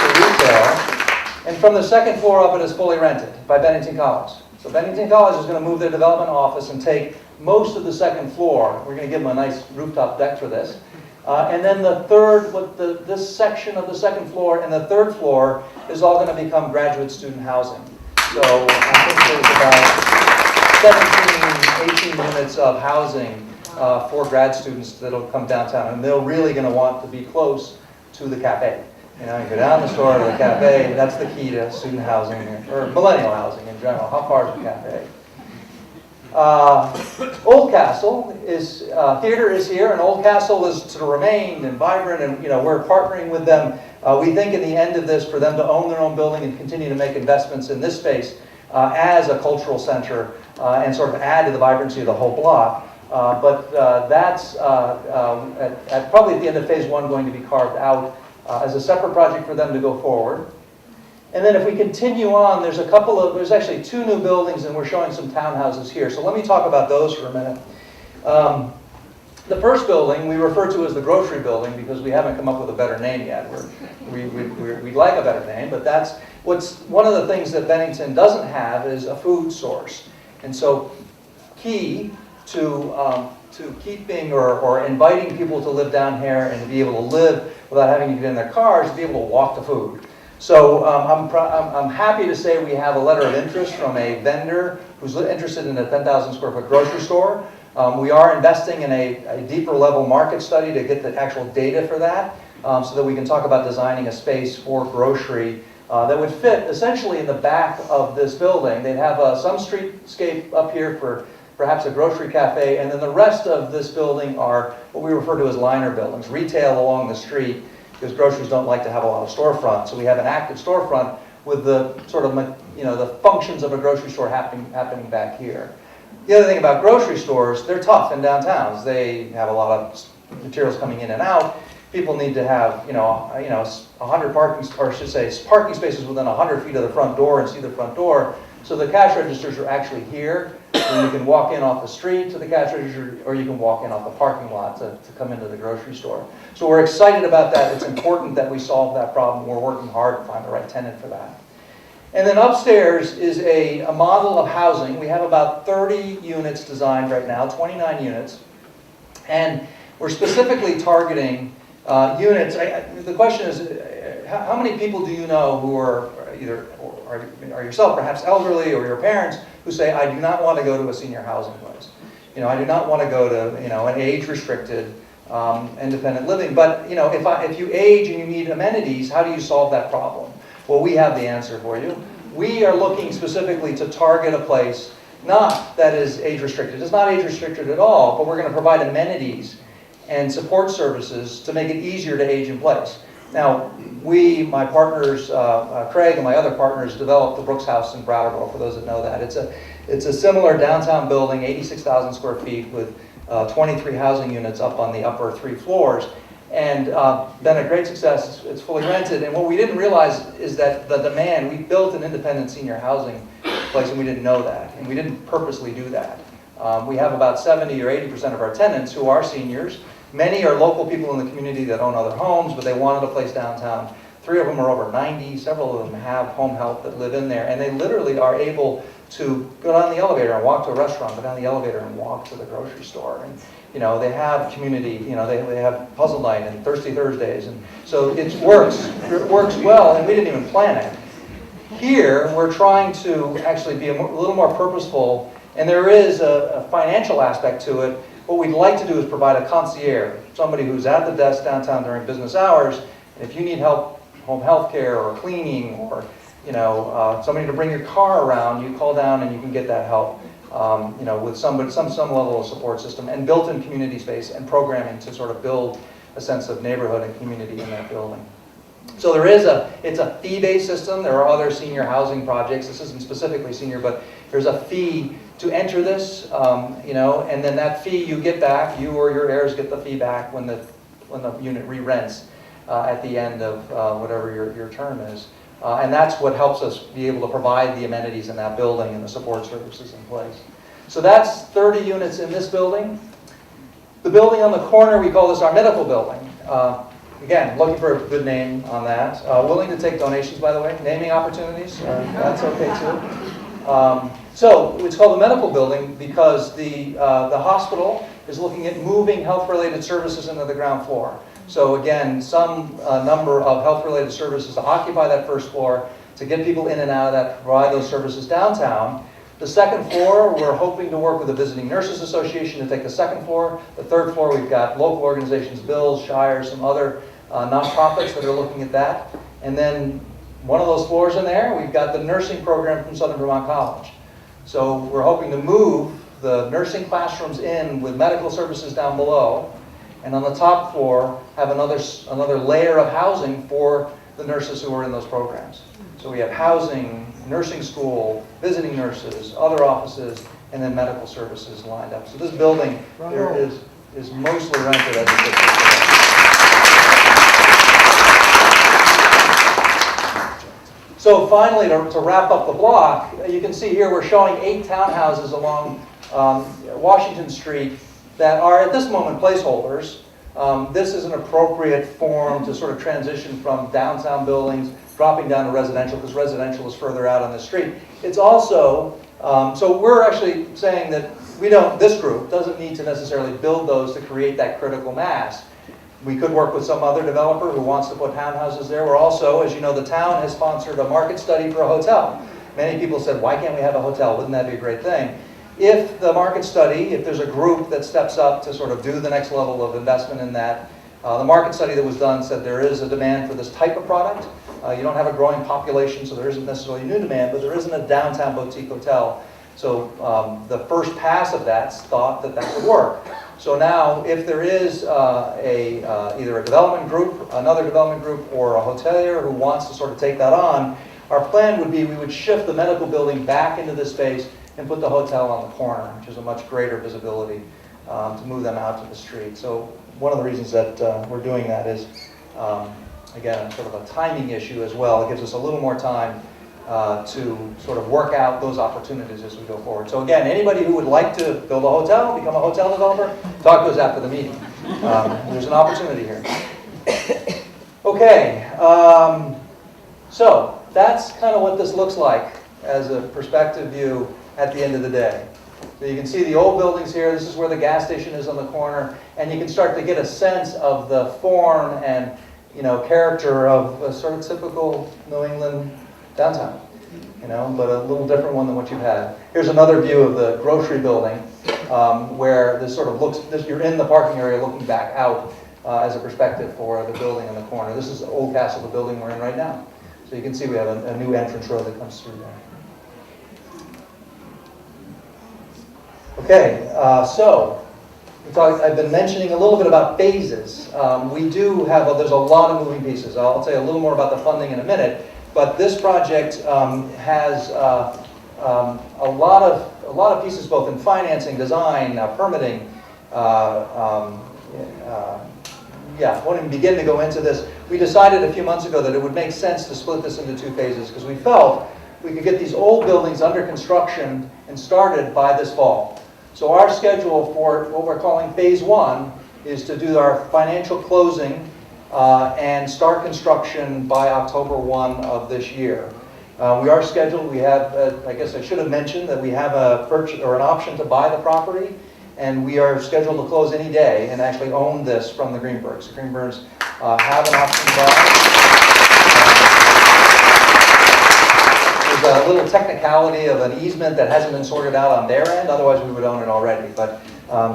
for retail. And from the 2nd floor up, it is fully rented by Bennington College. So Bennington College is going to move their development office and take most of the 2nd floor. We're going to give them a nice rooftop deck for this. And then this section of the 2nd floor and the 3rd floor is all going to become graduate student housing. So I think there's about 17, 18 units of housing for grad students that'll come downtown. And they're really going to want to be close to the cafe. You go down the store to the cafe. That's the key to student housing, or millennial housing in general. How far is the cafe? Old Castle theater is here, and Old Castle is to remain and vibrant, and we're partnering with them. We think in the end of this, for them to own their own building and continue to make investments in this space as a cultural center and sort of add to the vibrancy of the whole block. But that's probably at the end of phase 1 going to be carved out as a separate project for them to go forward. And then if we continue on, there's actually 2 new buildings, and we're showing some townhouses here. So let me talk about those for a minute. The first building we refer to as the grocery building because we haven't come up with a better name yet. We'd like a better name, but that's one of the things that Bennington doesn't have is a food source. And so key to keeping or inviting people to live down here and to be able to live without having to get in their cars, to be able to walk to food. So I'm happy to say we have a letter of interest from a vendor who's interested in a 10,000 square foot grocery store. We are investing in a deeper level market study to get the actual data for that so that we can talk about designing a space for grocery that would fit essentially in the back of this building. They'd have some streetscape up here for perhaps a grocery cafe, and then the rest of this building are what we refer to as liner buildings, retail along the street, because groceries don't like to have a lot of storefront. So we have an active storefront with the sort of, the functions of a grocery store happening back here. The other thing about grocery stores, they're tough in downtowns. They have a lot of materials coming in and out. People need to have, 100 parking spaces within 100 feet of the front door and see the front door. So the cash registers are actually here. So you can walk in off the street to the cash register, or you can walk in off the parking lot to come into the grocery store. So we're excited about that. It's important that we solve that problem. We're working hard to find the right tenant for that. And then upstairs is a model of housing. We have about 30 units designed right now, 29 units. And we're specifically targeting units. The question is, how many people do you know who are either, or yourself perhaps elderly, or your parents, who say, I do not want to go to a senior housing place. I do not want to go to an age-restricted independent living. But if you age and you need amenities, how do you solve that problem? Well, we have the answer for you. We are looking specifically to target a place not that is age-restricted. It's not age-restricted at all, but we're going to provide amenities and support services to make it easier to age in place. Now, my partners, Craig and my other partners, developed the Brooks House in Brattleboro, for those that know that. It's a similar downtown building, 86,000 square feet with 23 housing units up on the upper 3 floors. and been a great success. It's fully rented. And what we didn't realize is that the demand, we built an independent senior housing place and we didn't know that. And we didn't purposely do that. We have about 70 or 80% of our tenants who are seniors. Many are local people in the community that own other homes, but they wanted a place downtown. 3 of them are over 90. Several of them have home health that live in there. And they literally are able to go down the elevator and walk to a restaurant, go down the elevator and walk to the grocery store. And, you know, they have community, you know, they have puzzle night and Thirsty Thursdays. And so it works well, and we didn't even plan it. Here, we're trying to actually be a little more purposeful, and there is a financial aspect to it. What we'd like to do is provide a concierge, somebody who's at the desk downtown during business hours. And if you need help, home health care or cleaning, or you know, somebody to bring your car around, you call down and you can get that help. You know, with some level of support system and built-in community space and programming to sort of build a sense of neighborhood and community in that building. So there is it's a fee-based system. There are other senior housing projects. This isn't specifically senior, but there's a fee to enter this, you know, and then that fee you get back, you or your heirs get the fee back when the unit re-rents at the end of whatever your term is. And that's what helps us be able to provide the amenities in that building and the support services in place. So that's 30 units in this building. The building on the corner, we call this our medical building. Again, looking for a good name on that. Willing to take donations, by the way. Naming opportunities, that's okay too. So it's called the medical building because the hospital is looking at moving health-related services into the ground floor. So again, some number of health-related services to occupy that first floor, to get people in and out of that, provide those services downtown. The second floor, we're hoping to work with the Visiting Nurses Association to take the second floor. The third floor, we've got local organizations, Bills, Shire, some other nonprofits that are looking at that. And then one of those floors in there, we've got the nursing program from Southern Vermont College. So we're hoping to move the nursing classrooms in with medical services down below. And on the top floor, have another layer of housing for the nurses who are in those programs. So we have housing, nursing school, visiting nurses, other offices, and then medical services lined up. So this building here is mostly rented as it is today. So finally, to wrap up the block, you can see here we're showing 8 townhouses along Washington Street that are at this moment placeholders. This is an appropriate form to sort of transition from downtown buildings, dropping down to residential, because residential is further out on the street. It's also, so we're actually saying that this group doesn't need to necessarily build those to create that critical mass. We could work with some other developer who wants to put townhouses there. We're also, as you know, the town has sponsored a market study for a hotel. Many people said, why can't we have a hotel? Wouldn't that be a great thing? If the market study, if there's a group that steps up to sort of do the next level of investment in that, the market study that was done said there is a demand for this type of product. You don't have a growing population, so there isn't necessarily new demand, but there isn't a downtown boutique hotel. So the first pass of that thought that that would work. So now, if there is either a development group, another development group, or a hotelier who wants to sort of take that on, our plan would be we would shift the medical building back into this space and put the hotel on the corner, which is a much greater visibility to move them out to the street. So one of the reasons that we're doing that is, again, sort of a timing issue as well. It gives us a little more time to sort of work out those opportunities as we go forward. So again, anybody who would like to build a hotel, become a hotel developer, talk to us after the meeting. There's an opportunity here. Okay, so that's kind of what this looks like as a perspective view at the end of the day. So you can see the old buildings here. This is where the gas station is on the corner, and you can start to get a sense of the form and character of a sort of typical New England downtown, but a little different one than what you've had. Here's another view of the grocery building, where this sort of looks. You're in the parking area, looking back out as a perspective for the building in the corner. This is Old Castle, the building we're in right now. So you can see we have a new entrance road that comes through there. Okay, so I've been mentioning a little bit about phases. We do have, there's a lot of moving pieces. I'll tell you a little more about the funding in a minute, but this project has a lot of pieces, both in financing, design, permitting, won't even begin to go into this. We decided a few months ago that it would make sense to split this into 2 phases because we felt we could get these old buildings under construction and started by this fall. So our schedule for what we're calling phase 1 is to do our financial closing and start construction by October 1 of this year. We are scheduled, we have, I guess I should have mentioned that we have a purchase or an option to buy the property, and we are scheduled to close any day and actually own this from the Greenbergs. The Greenbergs have an option to buy. There's a little technicality of an easement that hasn't been sorted out on their end, otherwise we would own it already. But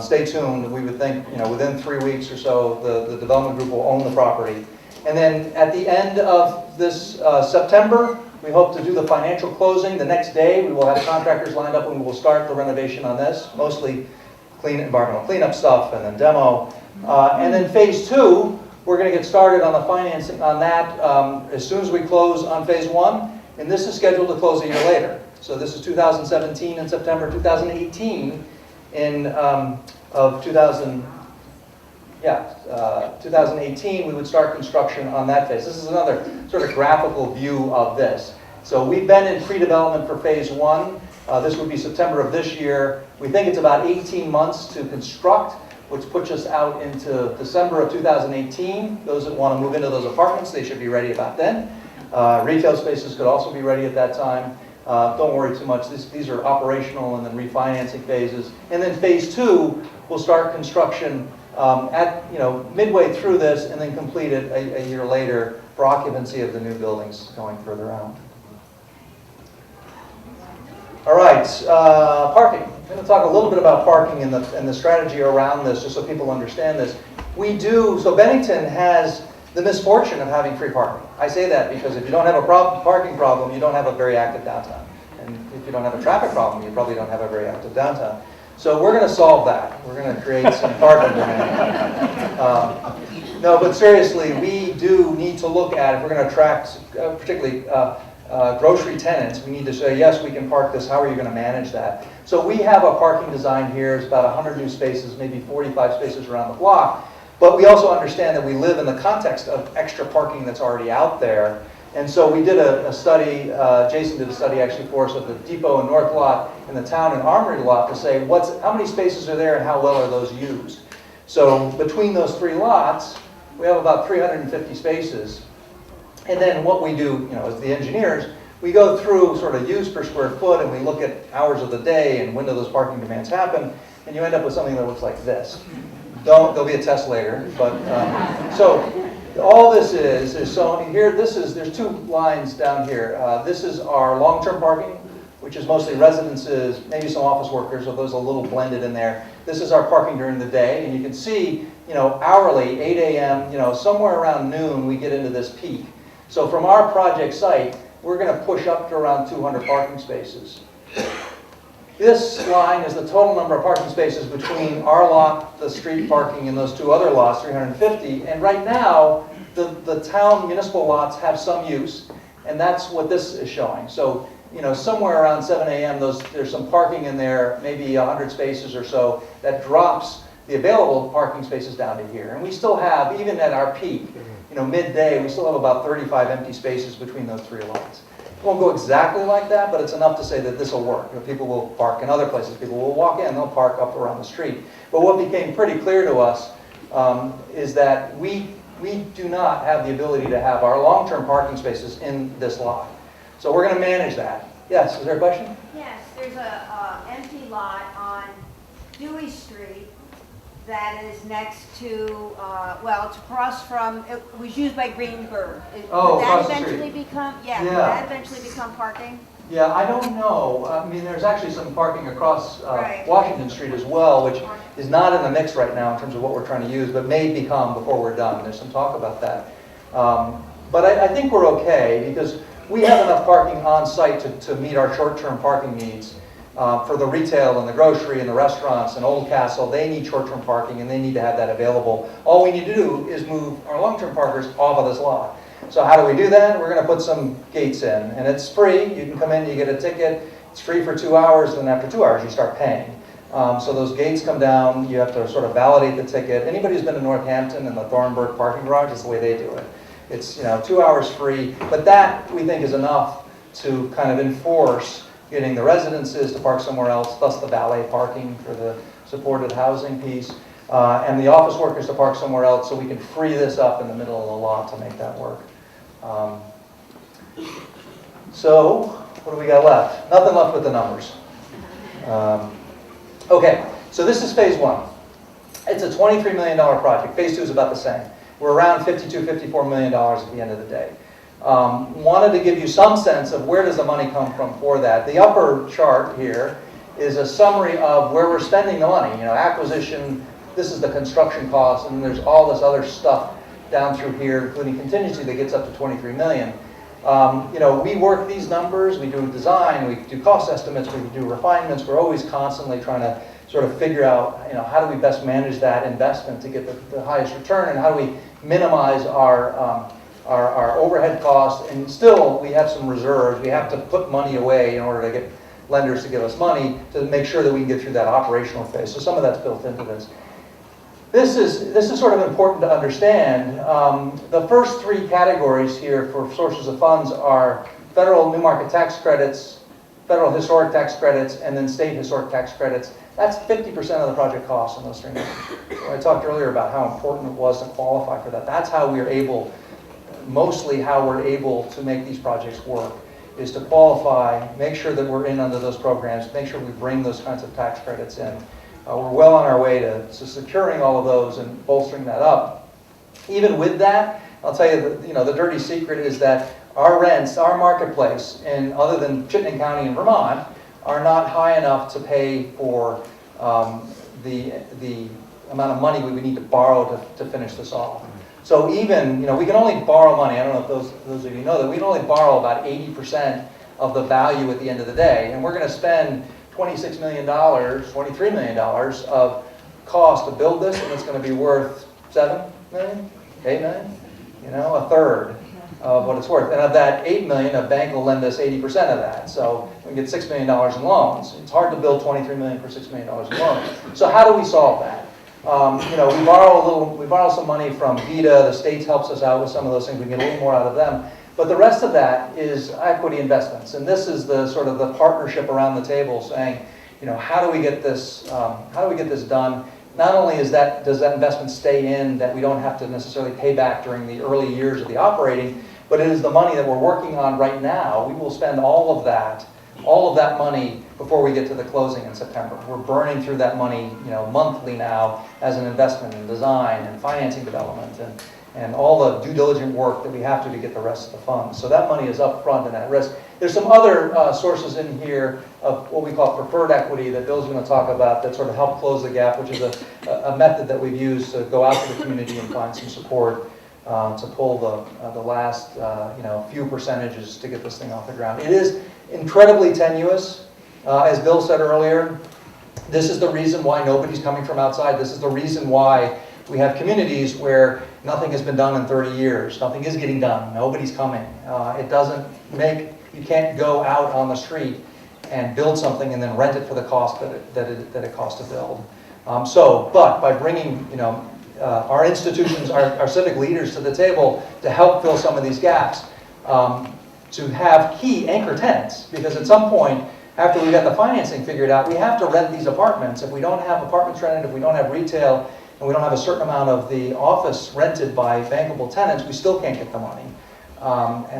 stay tuned, we would think, within 3 weeks or so, the development group will own the property. And then at the end of this September, we hope to do the financial closing. The next day, we will have contractors lined up and we will start the renovation on this, mostly environmental cleanup stuff and then demo. And then phase 2, we're going to get started on the financing on that as soon as we close on phase 1. And this is scheduled to close a year later. So this is 2017 in September, 2018 in 2018 we would start construction on that phase. This is another sort of graphical view of this. So we've been in pre-development for phase 1. This would be September of this year. We think it's about 18 months to construct, which puts us out into December of 2018. Those that want to move into those apartments, they should be ready about then. Retail spaces could also be ready at that time. Don't worry too much. These are operational and then refinancing phases. And then phase 2 will start construction at midway through this and then complete it a year later for occupancy of the new buildings going further out. All right, parking. I'm going to talk a little bit about parking and the strategy around this, just so people understand this. So Bennington has the misfortune of having free parking. I say that because if you don't have a parking problem, you don't have a very active downtown. And if you don't have a traffic problem, you probably don't have a very active downtown. So we're going to solve that. We're going to create some parking demand. No, but seriously, we do need to look at, if we're going to attract particularly grocery tenants, we need to say, yes, we can park this. How are you going to manage that? So we have a parking design here. It's about 100 new spaces, maybe 45 spaces around the block. But we also understand that we live in the context of extra parking that's already out there. And so we did a study, Jason did a study actually for us of the Depot and North lot and the Town and Armory lot to say how many spaces are there and how well are those used. So between those 3 lots, we have about 350 spaces. And then what we do, as the engineers, we go through sort of use per square foot and we look at hours of the day and when do those parking demands happen, and you end up with something that looks like this. There'll be a test later, but so all this is so here. There's 2 lines down here. This is our long-term parking, which is mostly residences, maybe some office workers, so those are a little blended in there. This is our parking during the day, and you can see, hourly, 8 a.m., somewhere around noon, we get into this peak. So from our project site, we're going to push up to around 200 parking spaces. This line is the total number of parking spaces between our lot, the street parking, and those 2 other lots, 350. And right now, the town municipal lots have some use, and that's what this is showing. So, somewhere around 7 a.m., there's some parking in there, maybe 100 spaces or so, that drops the available parking spaces down to here. And we still have, even at our peak, midday, we still have about 35 empty spaces between those 3 lots. It won't go exactly like that, but it's enough to say that this will work. People will park in other places. People will walk in, they'll park up around the street. But what became pretty clear to us is that we do not have the ability to have our long-term parking spaces in this lot. So we're going to manage that. Yes, is there a question? Yes, there's a empty lot on Dewey Street that is next to, it's across from, it was used by Greenberg. Oh, across would the that street. eventually become, would Yeah. that eventually become parking? Yeah, I don't know. I mean, there's actually some parking across Right. Washington Street as well, which is not in the mix right now in terms of what we're trying to use, but may become before we're done. There's some talk about that. But I think we're okay because we have enough parking on site to meet our short-term parking needs. For the retail and the grocery and the restaurants and Old Castle, they need short-term parking and they need to have that available. All we need to do is move our long-term parkers off of this lot. So how do we do that? We're going to put some gates in, and it's free. You can come in, you get a ticket. It's free for 2 hours, and then after 2 hours, you start paying. So those gates come down, you have to sort of validate the ticket. Anybody who's been to Northampton and the Thornburg parking garage, is the way they do it. It's 2 hours free, but that we think is enough to kind of enforce getting the residences to park somewhere else, thus the valet parking for the supported housing piece, and the office workers to park somewhere else, so we can free this up in the middle of the lot to make that work. So, what do we got left? Nothing left with the numbers. Okay, so this is phase one. It's a $23 million project. Phase two is about the same. We're around $52, $54 million at the end of the day. Wanted to give you some sense of where does the money come from for that. The upper chart here is a summary of where we're spending the money. Acquisition, this is the construction cost, and there's all this other stuff down through here, including contingency, that gets up to $23 million. We work these numbers, we do design, we do cost estimates, we do refinements. We're always constantly trying to sort of figure out, how do we best manage that investment to get the highest return, and how do we minimize our overhead costs, and still we have some reserves. We have to put money away in order to get lenders to give us money to make sure that we can get through that operational phase. So some of that's built into this. This is sort of important to understand. The first three categories here for sources of funds are federal new market tax credits, federal historic tax credits, and then state historic tax credits. That's 50% of the project cost in those three numbers. I talked earlier about how important it was to qualify for that. That's how we're able, mostly how we're able to make these projects work, is to qualify, make sure that we're in under those programs, make sure we bring those kinds of tax credits in. We're well on our way to securing all of those and bolstering that up. Even with that, I'll tell you that the dirty secret is that our rents, our marketplace, in other than Chittenden County and Vermont, are not high enough to pay for the amount of money we would need to borrow to finish this off. So even, we can only borrow money. I don't know if those of you know that we can only borrow about 80% of the value at the end of the day, and we're going to spend $26 million, $23 million of cost to build this, and it's going to be worth $7 million, $8 million, a third of what it's worth. And of that $8 million, a bank will lend us 80% of that. So we get $6 million in loans. It's hard to build $23 million for $6 million in loans. So how do we solve that? We borrow some money from VITA. The state helps us out with some of those things. We get a little more out of them. But the rest of that is equity investments, and this is the sort of the partnership around the table, saying, how do we get this done? Not only does that investment stay in, that we don't have to necessarily pay back during the early years of the operating, but it is the money that we're working on right now. We will spend all of that money before we get to the closing in September. We're burning through that money, monthly now as an investment in design and financing development and all the due diligent work that we have to get the rest of the funds. So that money is up front and at risk. There's some other sources in here of what we call preferred equity that Bill's going to talk about that sort of help close the gap, which is a method that we've used to go out to the community and find some support to pull the last few percentages to get this thing off the ground. It is incredibly tenuous. As Bill said earlier, this is the reason why nobody's coming from outside. This is the reason why we have communities where nothing has been done in 30 years. Nothing is getting done. Nobody's coming. You can't go out on the street and build something and then rent it for the cost that it costs to build. But by bringing our institutions, our civic leaders to the table to help fill some of these gaps, to have key anchor tenants, because at some point, after we got the financing figured out, we have to rent these apartments. If we don't have apartments rented, if we don't have retail, and we don't have a certain amount of the office rented by bankable tenants, we still can't get the money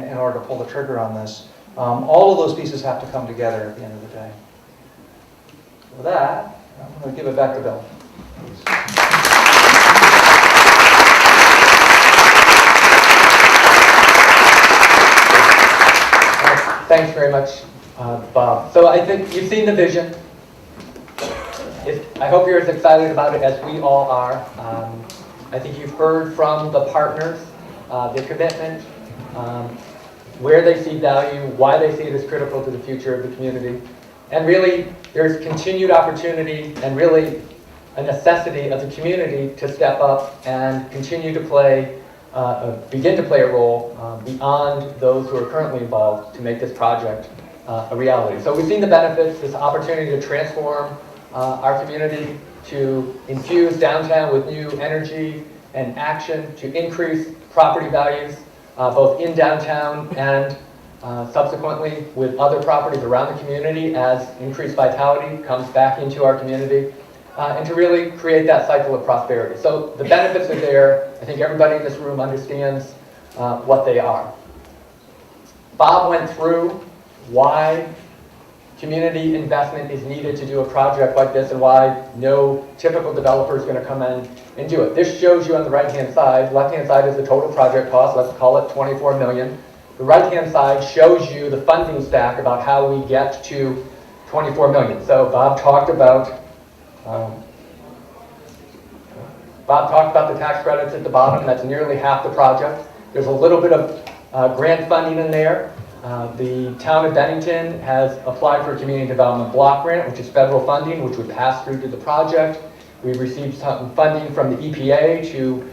in order to pull the trigger on this. All of those pieces have to come together at the end of the day. With that, I'm going to give it back to Bill. Thanks very much, Bob. So I think you've seen the vision. I hope you're as excited about it as we all are. I think you've heard from the partners, the commitment, where they see value, why they see it as critical to the future of the community. And really, there's continued opportunity and really a necessity of the community to step up and continue to begin to play a role beyond those who are currently involved to make this project a reality. So we've seen the benefits, this opportunity to transform our community, to infuse downtown with new energy and action, to increase property values, both in downtown and subsequently with other properties around the community as increased vitality comes back into our community, and to really create that cycle of prosperity. So the benefits are there. I think everybody in this room understands what they are. Bob went through why community investment is needed to do a project like this and why no typical developer is going to come in and do it. This shows you on the right-hand side. Left-hand side is the total project cost. Let's call it $24 million. The right-hand side shows you the funding stack about how we get to $24 million. So Bob talked about the tax credits at the bottom. That's nearly half the project. There's a little bit of grant funding in there. The town of Bennington has applied for a community development block grant, which is federal funding, which would pass through to the project. We've received some funding from the EPA to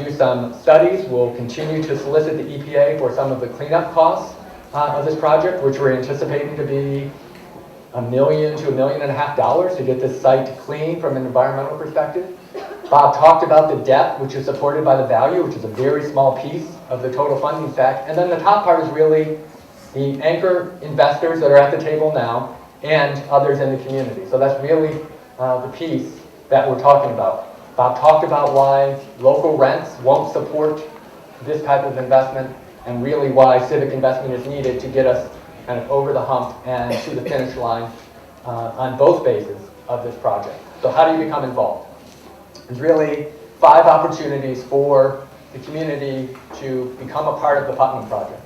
do some studies. We'll continue to solicit the EPA for some of the cleanup costs of this project, which we're anticipating to be $1 million to $1.5 million to get this site clean from an environmental perspective. Bob talked about the debt, which is supported by the value, which is a very small piece of the total funding stack. And then the top part is really the anchor investors that are at the table now and others in the community. So that's really the piece that we're talking about. Bob talked about why local rents won't support this type of investment and really why civic investment is needed to get us kind of over the hump and to the finish line on both phases of this project. So how do you become involved? There's really 5 opportunities for the community to become a part of the Putnam project.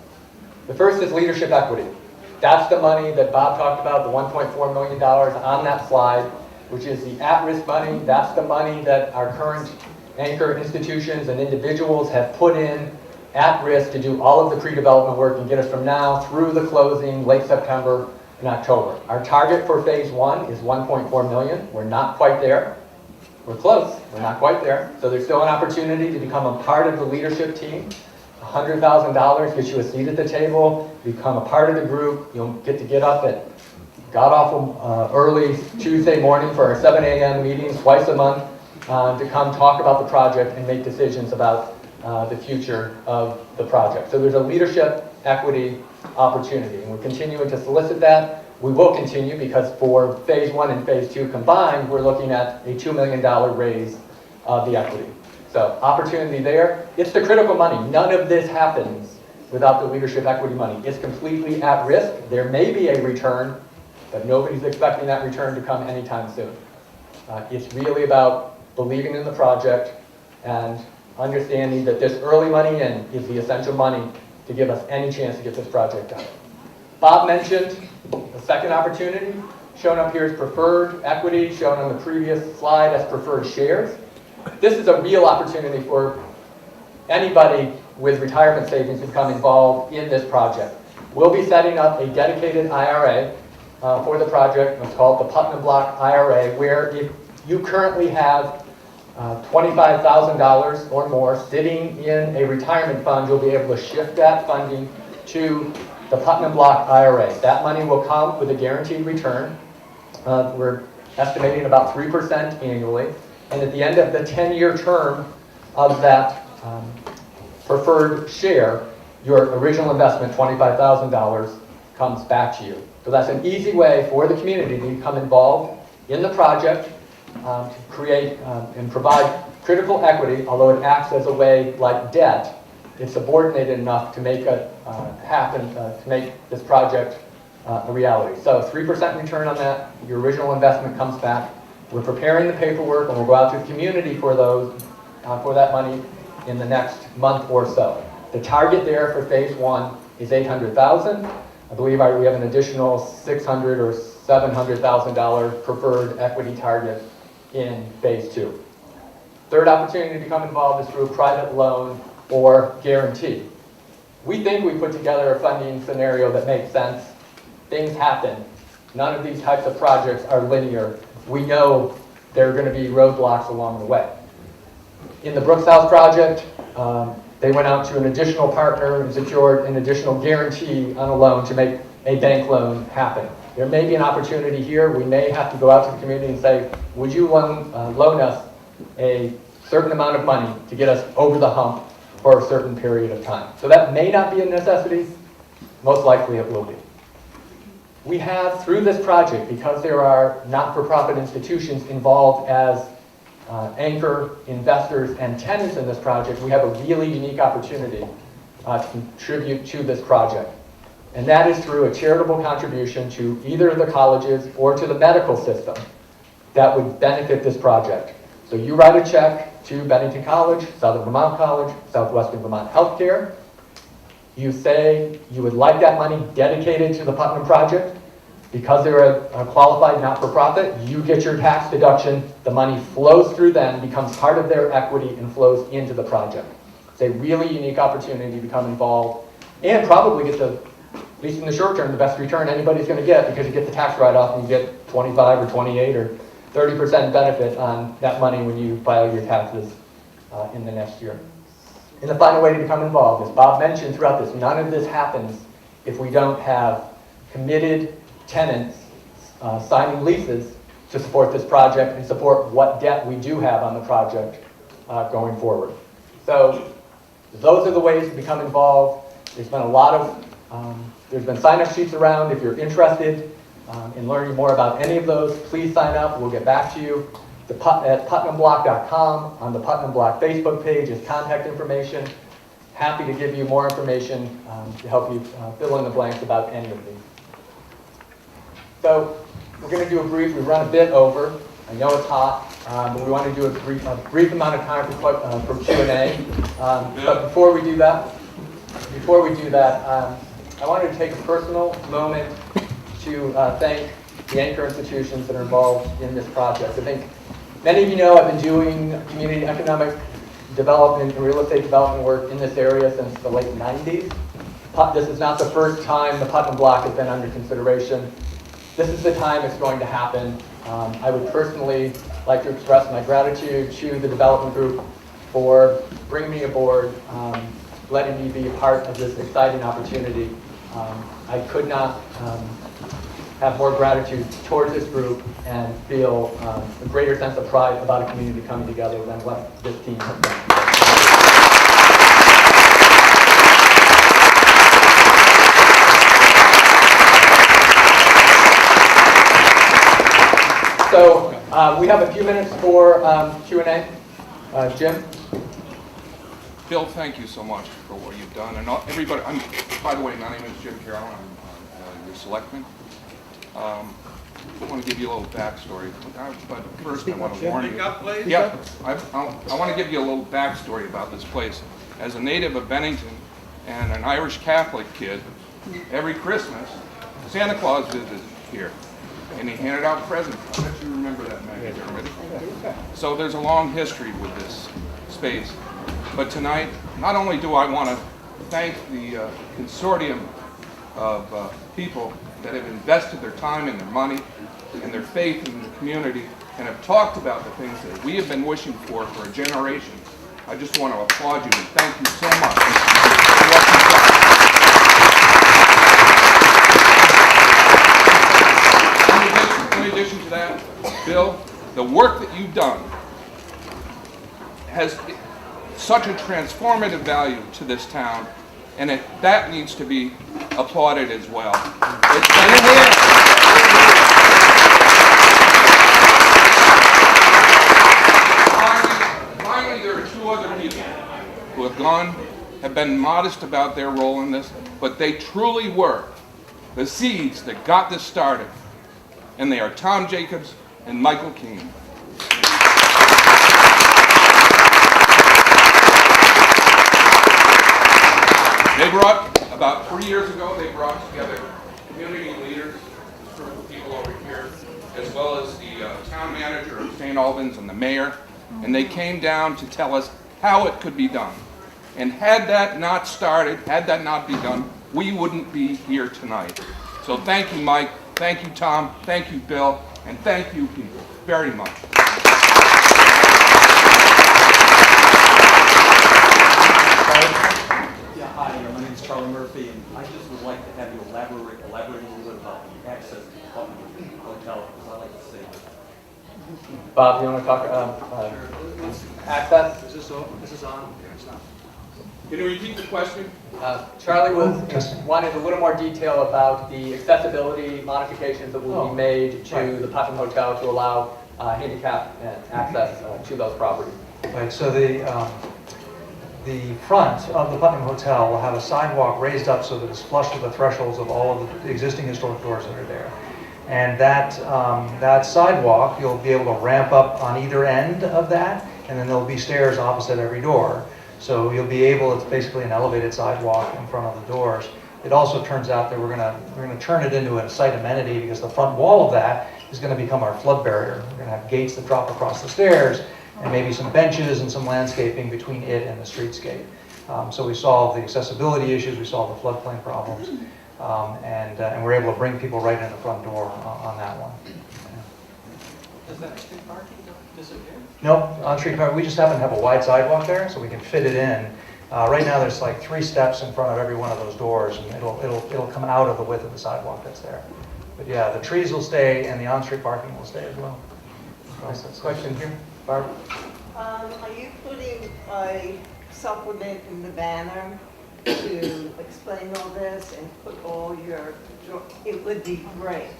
The first is leadership equity. That's the money that Bob talked about, the $1.4 million on that slide, which is the at-risk money. That's the money that our current anchor institutions and individuals have put in at risk to do all of the pre-development work and get us from now through the closing late September and October. Our target for phase 1 is $1.4 million. We're not quite there. We're close. We're not quite there. So there's still an opportunity to become a part of the leadership team. $100,000 gets you a seat at the table, become a part of the group. You'll get up at god-awful early Tuesday morning for our 7 a.m. meetings twice a month to come talk about the project and make decisions about the future of the project. So there's a leadership equity opportunity, and we're continuing to solicit that. We will continue because for phase 1 and phase 2 combined, we're looking at a $2 million raise of the equity. So opportunity there. It's the critical money. None of this happens without the leadership equity money. It's completely at risk. There may be a return, but nobody's expecting that return to come anytime soon. It's really about believing in the project and understanding that this early money in is the essential money to give us any chance to get this project done. Bob mentioned the second opportunity. Shown up here is preferred equity, shown on the previous slide as preferred shares. This is a real opportunity for anybody with retirement savings to become involved in this project. We'll be setting up a dedicated IRA for the project. It's called the Putnam Block IRA, where if you currently have $25,000 or more sitting in a retirement fund, you'll be able to shift that funding to the Putnam Block IRA. That money will come with a guaranteed return. We're estimating about 3% annually. And at the end of the 10-year term of that preferred share, your original investment, $25,000, comes back to you. So that's an easy way for the community to become involved in the project, to create and provide critical equity, although it acts as a way like debt. It's subordinated enough to make it happen, to make this project a reality. So 3% return on that, your original investment comes back. We're preparing the paperwork and we'll go out to the community for those, for that money in the next month or so. The target there for phase 1 is $800,000. I believe we have an additional $600,000 or $700,000 preferred equity target in phase 2. Third opportunity to become involved is through a private loan or guarantee. We think we put together a funding scenario that makes sense. Things happen. None of these types of projects are linear. We know there are going to be roadblocks along the way. In the Brooks House project, they went out to an additional partner and secured an additional guarantee on a loan to make a bank loan happen. there may be an opportunity here. We may have to go out to the community and say, would you loan us a certain amount of money to get us over the hump for a certain period of time. So that may not be a necessity. Most likely it will be. We have, through this project, because there are not-for-profit institutions involved as anchor investors and tenants in this project, we have a really unique opportunity to contribute to this project. And that is through a charitable contribution to either the colleges or to the medical system that would benefit this project. So you write a check to Bennington College, Southern Vermont College, Southwestern Vermont Healthcare. You say you would like that money dedicated to the Putnam project. Because they're a qualified not-for-profit, you get your tax deduction. The money flows through them, becomes part of their equity, and flows into the project. It's a really unique opportunity to become involved and probably get the, at least in the short term, the best return anybody's going to get, because you get the tax write-off and you get 25 or 28 or 30% benefit on that money when you file your taxes in the next year. And the final way to become involved, as Bob mentioned throughout this, none of this happens if we don't have committed tenants signing leases to support this project and support what debt we do have on the project going forward. So those are the ways to become involved. There's been a lot of, there's been sign-up sheets around. If you're interested in learning more about any of those, please sign up. We'll get back to you. At putnamblock.com, on the Putnam Block Facebook page is contact information. Happy to give you more information to help you fill in the blanks about any of these. So we're going to do we run a bit over. I know it's hot, but we want to do a brief amount of time for Q&A. But before we do that, I wanted to take a personal moment to thank the anchor institutions that are involved in this project. I think many of you know I've been doing community economic development and real estate development work in this area since the late 90s. This is not the first time the Putnam Block has been under consideration. This is the time it's going to happen. I would personally like to express my gratitude to the development group for bringing me aboard, letting me be a part of this exciting opportunity. I could not have more gratitude towards this group and feel a greater sense of pride about a community coming together than what this team has done. So we have a few minutes for Q&A. Jim? Bill, thank you so much for what you've done. And everybody, by the way, my name is Jim Carroll. I'm your selectman. I want to give you a little backstory. But first, I want to warn you. Yeah, I want to give you a little backstory about this place. As a native of Bennington and an Irish Catholic kid, every Christmas, Santa Claus visited here. And he handed out presents. I bet you remember that, Maggie, already. So there's a long history with this space. But tonight, not only do I want to thank the consortium of people that have invested their time and their money and their faith in the community and have talked about the things that we have been wishing for a generation. I just want to applaud you and thank you so much for what you've done. In addition to that, Bill, the work that you've done has such a transformative value to this town, and that needs to be applauded as well. Finally, there are two other people who have been modest about their role in this, but they truly were the seeds that got this started. And they are Tom Jacobs and Michael King. They about 3 years ago, they brought together community leaders, a group of people over here, as well as the town manager of St. Albans and the mayor, and they came down to tell us how it could be done. And had that not started, had that not been done, we wouldn't be here tonight. So thank you, Mike. Thank you, Tom. Thank you, Bill. And thank you, people, very much. Yeah, hi, my name is Charlie Murphy, and I just would like to have you elaborate elaborate a little bit about the access to the Putnam Hotel? Because I like to say. Bob, you want to talk access? Is this on? This is on? It's not. Can you repeat the question? Charlie wanted a little more detail about the accessibility modifications that will be made to the Putnam Hotel to allow handicap access to those properties. Right, so the front of the Putnam Hotel will have a sidewalk raised up so that it's flush with the thresholds of all of the existing historic doors that are there. And that sidewalk, you'll be able to ramp up on either end of that, and then there'll be stairs opposite every door. So you'll be able, it's basically an elevated sidewalk in front of the doors. It also turns out that we're gonna turn it into a site amenity because the front wall of that is gonna become our flood barrier. We're gonna have gates that drop across the stairs and maybe some benches and some landscaping between it and the streetscape. So we solve the accessibility issues, we solve the floodplain problems, and we're able to bring people right in the front door on that one. Does that street parking disappear? Nope, on-street parking, we just happen to have a wide sidewalk there, so we can fit it in. Right now, there's like 3 steps in front of every one of those doors, and it'll come out of the width of the sidewalk that's there. But yeah, the trees will stay, and the on-street parking will stay as well. Question here, Barb? Are you putting a supplement in the banner to explain all this and put all your, it would be great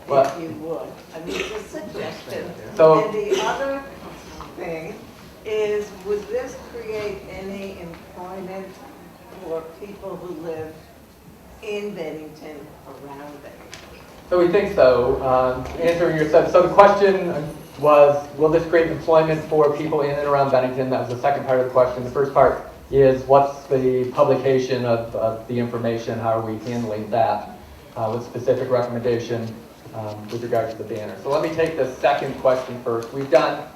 if you would. I mean, it's a suggestion. So- And the other thing is, would this create any employment for people who live in Bennington, around Bennington? So we think so. Answering your, so the question was, will this create employment for people in and around Bennington? That was the second part of the question. The first part is, what's the publication of the information? How are we handling that? With specific recommendation with regard to the banner. So let me take the second question first. We've done,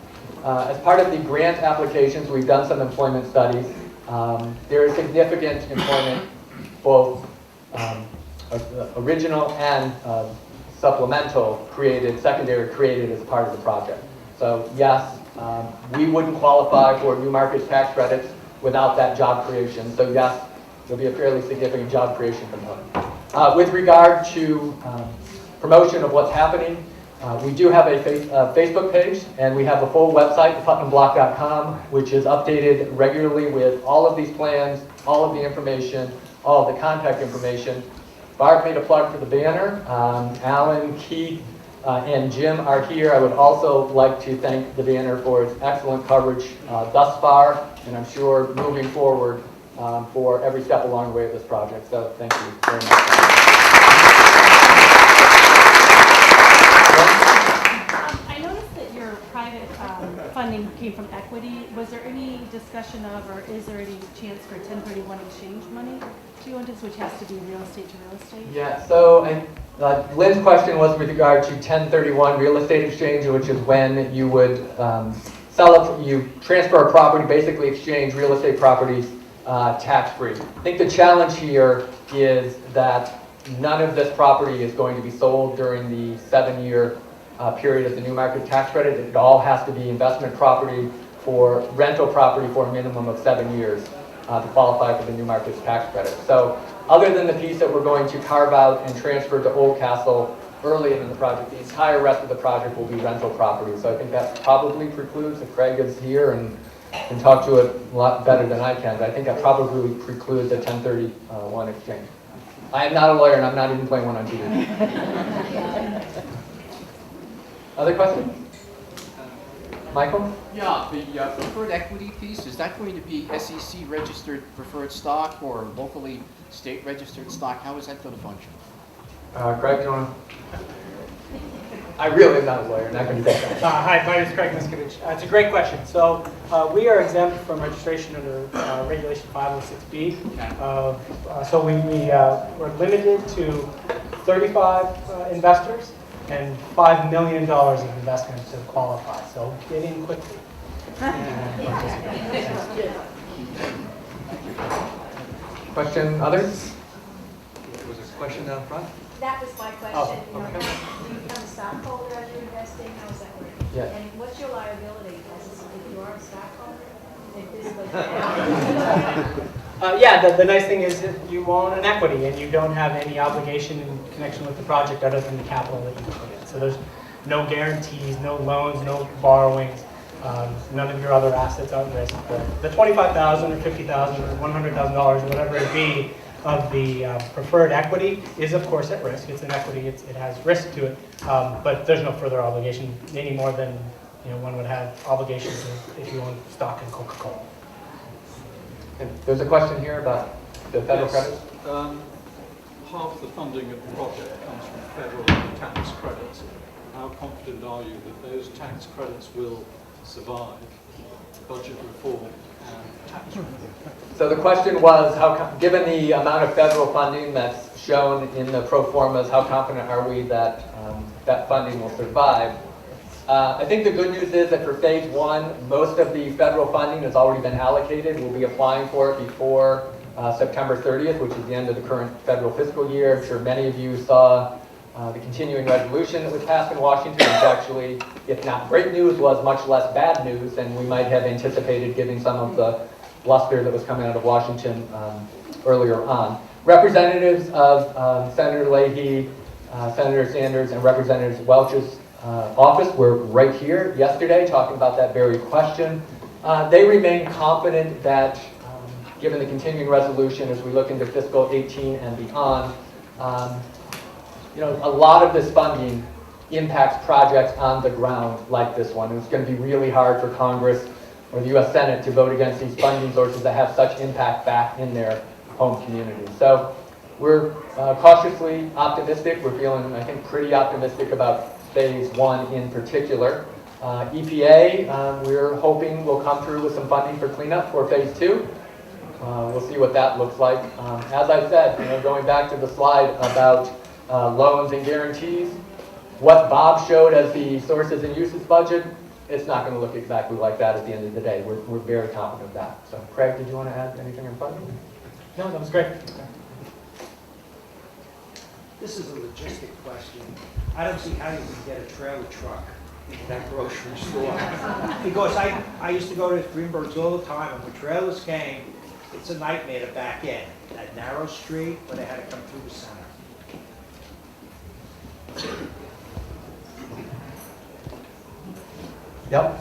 as part of the grant applications, we've done some employment studies. There is significant employment, both original and supplemental secondary created as part of the project. So yes, we wouldn't qualify for new market tax credits without that job creation. So yes, there'll be a fairly significant job creation component. With regard to promotion of what's happening, we do have a Facebook page, and we have a full website, putnamblock.com, which is updated regularly with all of these plans, all of the information, all of the contact information. Barb made a plug for the banner. Alan, Keith, and Jim are here. I would also like to thank the banner for its excellent coverage thus far, and I'm sure moving forward for every step along the way of this project. So thank you very much. I noticed that your private funding came from equity. Was there any discussion of, or is there any chance for 1031 exchange money to go into this, which has to be real estate to real estate? Yeah, so Lynn's question was with regard to 1031 real estate exchange, which is when you would you transfer a property, basically exchange real estate properties tax-free. I think the challenge here is that none of this property is going to be sold during the 7-year period of the new market tax credit. It all has to be investment property for rental property for a minimum of 7 years to qualify for the new market tax credit. So other than the piece that we're going to carve out and transfer to Old Castle early in the project, the entire rest of the project will be rental property. So I think that probably precludes, if Craig is here and can talk to it a lot better than I can, but I think that probably precludes a 1031 exchange. I am not a lawyer, and I'm not even playing one on TV. Other questions? Michael? Yeah, the preferred equity piece, is that going to be SEC registered preferred stock or locally state registered stock? How is that going to function? Craig, do you want to? I really am not a lawyer, not going to take that. Hi, my name is Craig Miskovich. It's a great question. So we are exempt from registration under Regulation 506B. So we're limited to 35 investors and $5 million of investment to qualify. So get in quickly. Question, others? There was a question down front? That was my question. You know, do you become a stockholder as you're investing? How does that work? Yeah. And what's your liability if you are a stockholder? If this goes down? Yeah, the nice thing is that you own an equity and you don't have any obligation in connection with the project other than the capital that you put in. So there's no guarantees, no loans, no borrowings. None of your other assets are at risk. The $25,000 or $50,000 or $100,000, whatever it be, of the preferred equity is of course at risk. It's an equity, it has risk to it, but there's no further obligation any more than one would have obligations if you own stock in Coca-Cola. And there's a question here about the federal credits. Half the funding of the project comes from federal tax credits. How confident are you that those tax credits will survive budget reform and tax reform? So the question was, given the amount of federal funding that's shown in the pro formas, how confident are we that that funding will survive? I think the good news is that for phase one, most of the federal funding has already been allocated. We'll be applying for it before September 30th, which is the end of the current federal fiscal year. I'm sure many of you saw the continuing resolution that was passed in Washington, which actually, if not great news, was much less bad news than we might have anticipated given some of the bluster that was coming out of Washington earlier on. Representatives of Senator Leahy, Senator Sanders, and Representative Welch's office were right here yesterday talking about that very question. They remain confident that given the continuing resolution as we look into fiscal 18 and beyond, a lot of this funding impacts projects on the ground like this one. It's going to be really hard for Congress or the U.S. Senate to vote against these funding sources that have such impact back in their home community. So we're cautiously optimistic. We're feeling, I think, pretty optimistic about phase one in particular. EPA, we're hoping will come through with some funding for cleanup for phase two. We'll see what that looks like. As I said, going back to the slide about loans and guarantees, what Bob showed as the sources and uses budget, it's not going to look exactly like that at the end of the day. We're very confident of that. So, Craig, did you want to add anything on funding? No, that was great. This is a logistic question. I don't see how you can get a trailer truck into that grocery store. Because I used to go to Greenberg's all the time, and when trailers came, it's a nightmare to back in. That narrow street where they had to come through the center. Yep.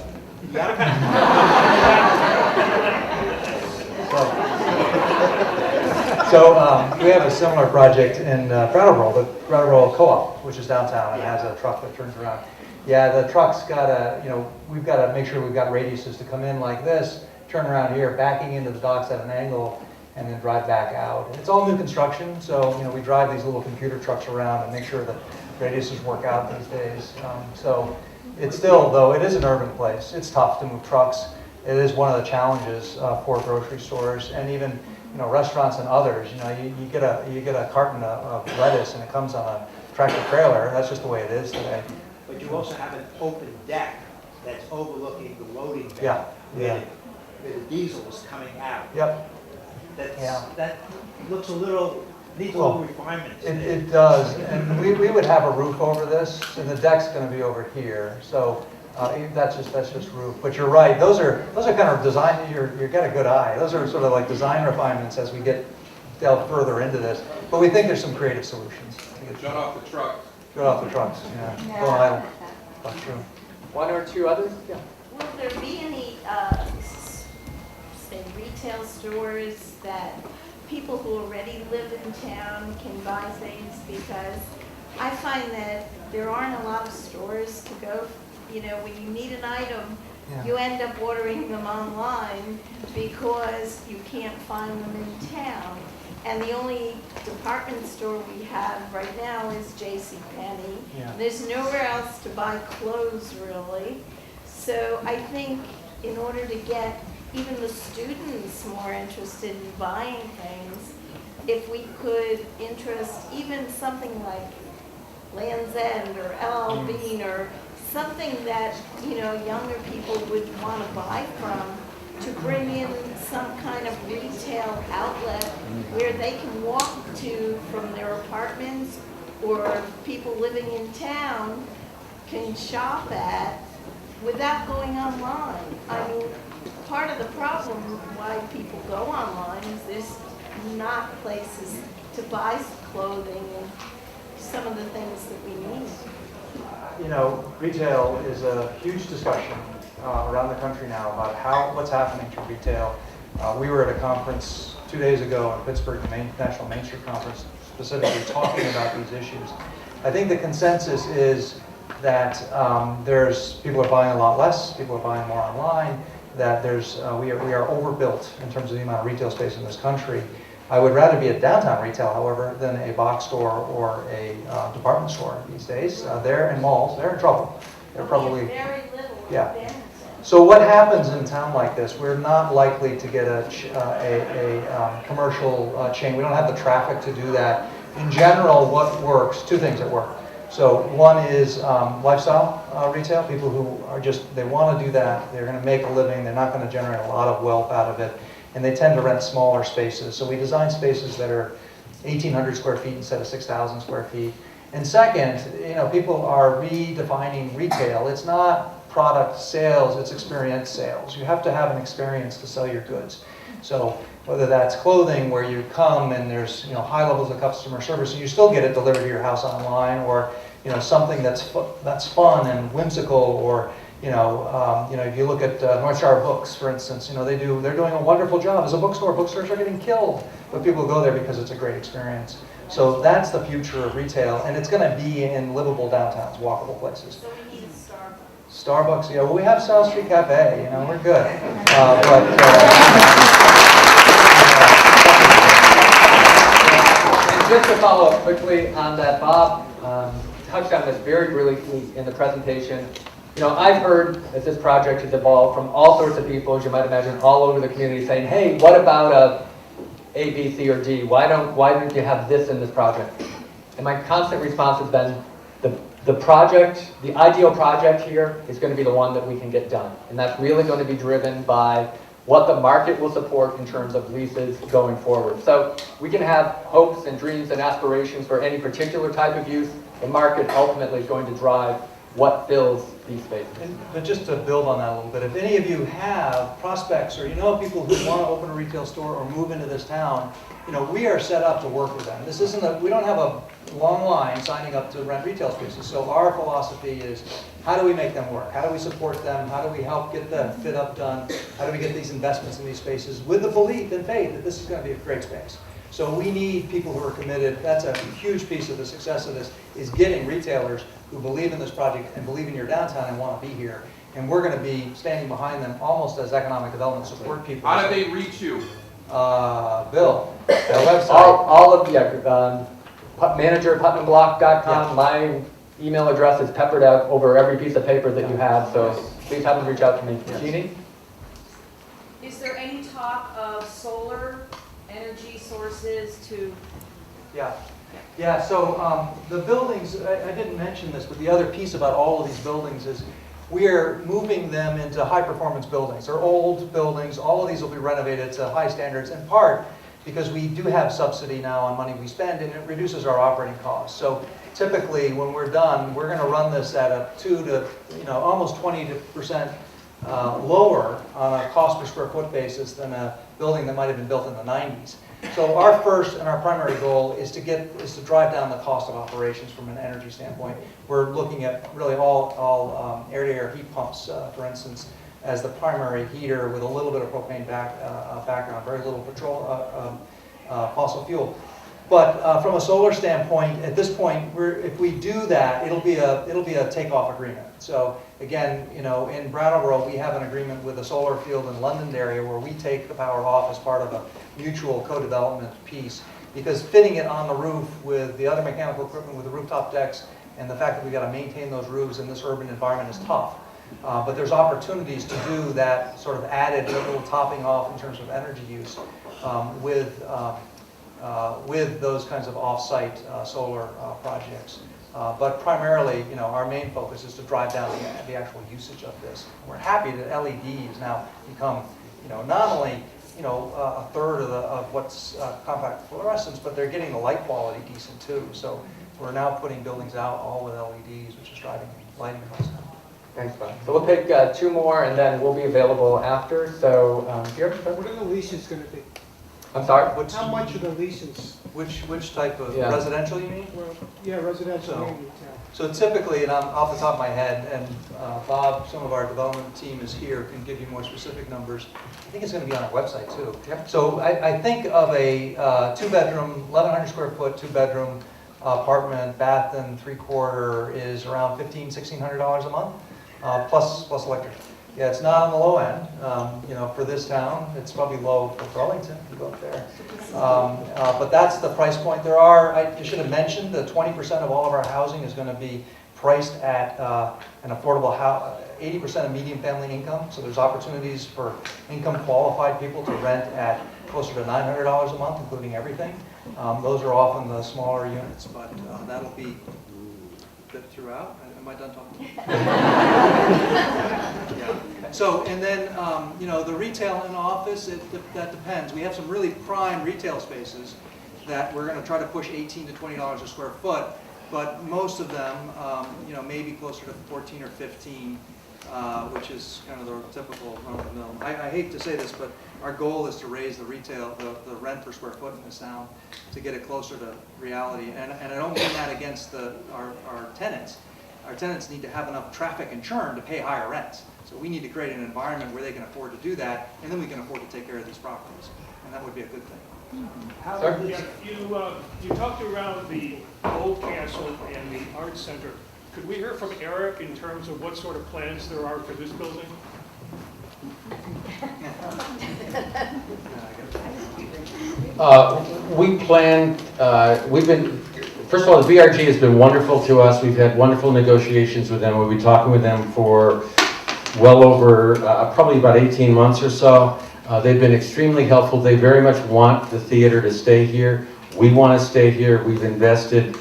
So we have a similar project in Brattleboro, the Brattleboro Co-op, which is downtown and has a truck that turns around. Yeah, the truck's got to, we've got to make sure we've got radiuses to come in like this, turn around here, backing into the docks at an angle, and then drive back out. It's all new construction, so we drive these little computer trucks around and make sure that radiuses work out these days. So it's still, though, it is an urban place. It's tough to move trucks. It is one of the challenges for grocery stores and even restaurants and others. You get a carton of lettuce and it comes on a tractor trailer. That's just the way it is today. But you also have an open deck that's overlooking the loading bay. Yeah. Where the diesel is coming out. Yep. That looks a little, needs a little refinement. It does, and we would have a roof over this, and the deck's going to be over here. So that's just roof. But you're right; those are kind of design. You've got a good eye. Those are sort of like design refinements as we delve further into this. But we think there's some creative solutions. Shut off the trucks. Shut off the trucks. Yeah. Go idle. That's true. One or two others? Yeah. Will there be any, say, retail stores that people who already live in town can buy things? Because I find that there aren't a lot of stores to go, when you need an item, you end up ordering them online because you can't find them in town. And the only department store we have right now is JCPenney. Yeah. There's nowhere else to buy clothes, really. So I think in order to get even the students more interested in buying things, if we could interest even something like Land's End or LL Bean or something that younger people would want to buy from, to bring in some kind of retail outlet where they can walk to from their apartments, or people living in town can shop at without going online. I mean, part of the problem why people go online is there's not places to buy clothing and some of the things that we need. You know, retail is a huge discussion around the country now about what's happening to retail. We were at a conference 2 days ago in Pittsburgh, the National Main Street Conference, specifically talking about these issues. I think the consensus is that people are buying a lot less, people are buying more online, that we are overbuilt in terms of the amount of retail space in this country. I would rather be at downtown retail, however, than a box store or a department store these days. They're in malls, they're in trouble. They're probably, very little. yeah. So what happens in a town like this? We're not likely to get a commercial chain. We don't have the traffic to do that. In general, what works, two things that work. So one is lifestyle retail, people who are they want to do that, they're going to make a living, they're not going to generate a lot of wealth out of it, and they tend to rent smaller spaces. So we design spaces that are 1,800 square feet instead of 6,000 square feet. And second, people are redefining retail. It's not product sales, it's experience sales. You have to have an experience to sell your goods. So whether that's clothing where you come and there's high levels of customer service and you still get it delivered to your house online, or something that's fun and whimsical, or if you look at North Star Books, for instance, they're doing a wonderful job as a bookstore. Bookstores are getting killed, but people go there because it's a great experience. So that's the future of retail, and it's going to be in livable downtowns, walkable places. So we need a Starbucks. Starbucks, yeah. Well, we have South Street Cafe. We're good. And just to follow up quickly on that, Bob touched on this very briefly in the presentation. I've heard as this project has evolved from all sorts of people, as you might imagine, all over the community saying, hey, what about A, B, C, or D? Why don't you have this in this project? And my constant response has been, the project, the ideal project here is going to be the one that we can get done. And that's really going to be driven by what the market will support in terms of leases going forward. So we can have hopes and dreams and aspirations for any particular type of use. The market ultimately is going to drive what fills these spaces. But just to build on that a little bit, if any of you have prospects or people who want to open a retail store or move into this town, we are set up to work with them. This isn't we don't have a long line signing up to rent retail spaces. So our philosophy is, how do we make them work? How do we support them? How do we help get the fit up done? How do we get these investments in these spaces with the belief and faith that this is going to be a great space? So we need people who are committed. That's a huge piece of the success of this, is getting retailers who believe in this project and believe in your downtown and want to be here. And we're going to be standing behind them almost as economic development support people. How do they reach you? Bill, the website. All of manager at putnamblock.com. My email address is peppered out over every piece of paper that you have, so please have them reach out to me. Jeannie? Is there any talk of solar energy sources to? Yeah, so the buildings, I didn't mention this, but the other piece about all of these buildings is we are moving them into high-performance buildings. They're old buildings. All of these will be renovated to high standards, in part because we do have subsidy now on money we spend, and it reduces our operating costs. So typically, when we're done, we're going to run this at a 2 to almost 20% lower on a cost per square foot basis than a building that might have been built in the 90s. So our first and our primary goal is to drive down the cost of operations from an energy standpoint. We're looking at really all air-to-air heat pumps, for instance, as the primary heater with a little bit of propane background, very little fossil fuel. But from a solar standpoint, at this point, if we do that, it'll be a takeoff agreement. So again, in Brattleboro, we have an agreement with a solar field in Londonderry where we take the power off as part of a mutual co-development piece, because fitting it on the roof with the other mechanical equipment, with the rooftop decks, and the fact that we got to maintain those roofs in this urban environment is tough. But there's opportunities to do that sort of added little topping off in terms of energy use with those kinds of off-site solar projects. But primarily, our main focus is to drive down the actual usage of this. We're happy that LED has now become, not only a third of what's compact fluorescence, but they're getting the light quality decent too. So we're now putting buildings out all with LEDs, which is driving lighting costs down. Thanks, Bob. So we'll take 2 more, and then we'll be available after. So here. What are the leases going to be? I'm sorry? How much are the leases? Which type of Yeah. residential you mean? Well, yeah, residential So- and retail. So typically, and I'm off the top of my head, and Bob, some of our development team is here, can give you more specific numbers. I think it's going to be on our website too. Yep. So I think of a 2-bedroom, 1,100 square foot, 2-bedroom apartment, bath and 3/4 is around $1,500–1,600 a month, plus electric. Yeah, it's not on the low end. You know, for this town, it's probably low for Burlington, if you go up there. But that's the price point. There are, I should have mentioned, that 20% of all of our housing is going to be priced at an affordable house, 80% of median family income. So there's opportunities for income qualified people to rent at closer to $900 a month, including everything. Those are often the smaller units, but that'll be bit throughout. Am I done talking? Yeah. So, and then, you know, the retail and office, that depends. We have some really prime retail spaces that we're going to try to push $18 to $20 a square foot, but most of them, you know, maybe closer to 14 or 15, which is kind of the typical run-of-the-mill. I hate to say this, but our goal is to raise the retail, the rent per square foot in this town to get it closer to reality. And I don't mean that against our tenants. Our tenants need to have enough traffic and churn to pay higher rents. So we need to create an environment where they can afford to do that, and then we can afford to take care of these properties. And that would be a good thing. Yeah, you talked around the old castle and the art center. Could we hear from Eric in terms of what sort of plans there are for this building? We plan, first of all, the VRG has been wonderful to us. We've had wonderful negotiations with them. We'll be talking with them for well over, probably about 18 months or so. They've been extremely helpful. They very much want the theater to stay here. We want to stay here. We've invested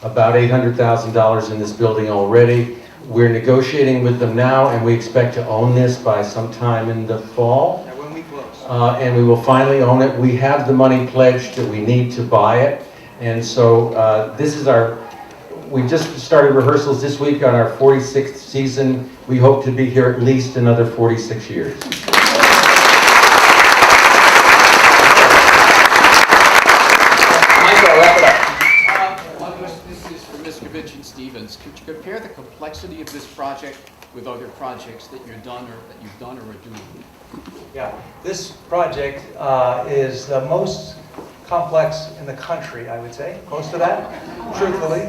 about $800,000 in this building already. We're negotiating with them now, and we expect to own this by sometime in the fall. Yeah, when we close. And we will finally own it. We have the money pledged that we need to buy it. And so this is we just started rehearsals this week on our 46th season. We hope to be here at least another 46 years. This is for Miskovich and Stevens. Could you compare the complexity of this project with other projects that you've done or are doing? Yeah, this project is the most complex in the country, I would say, close to that, truthfully.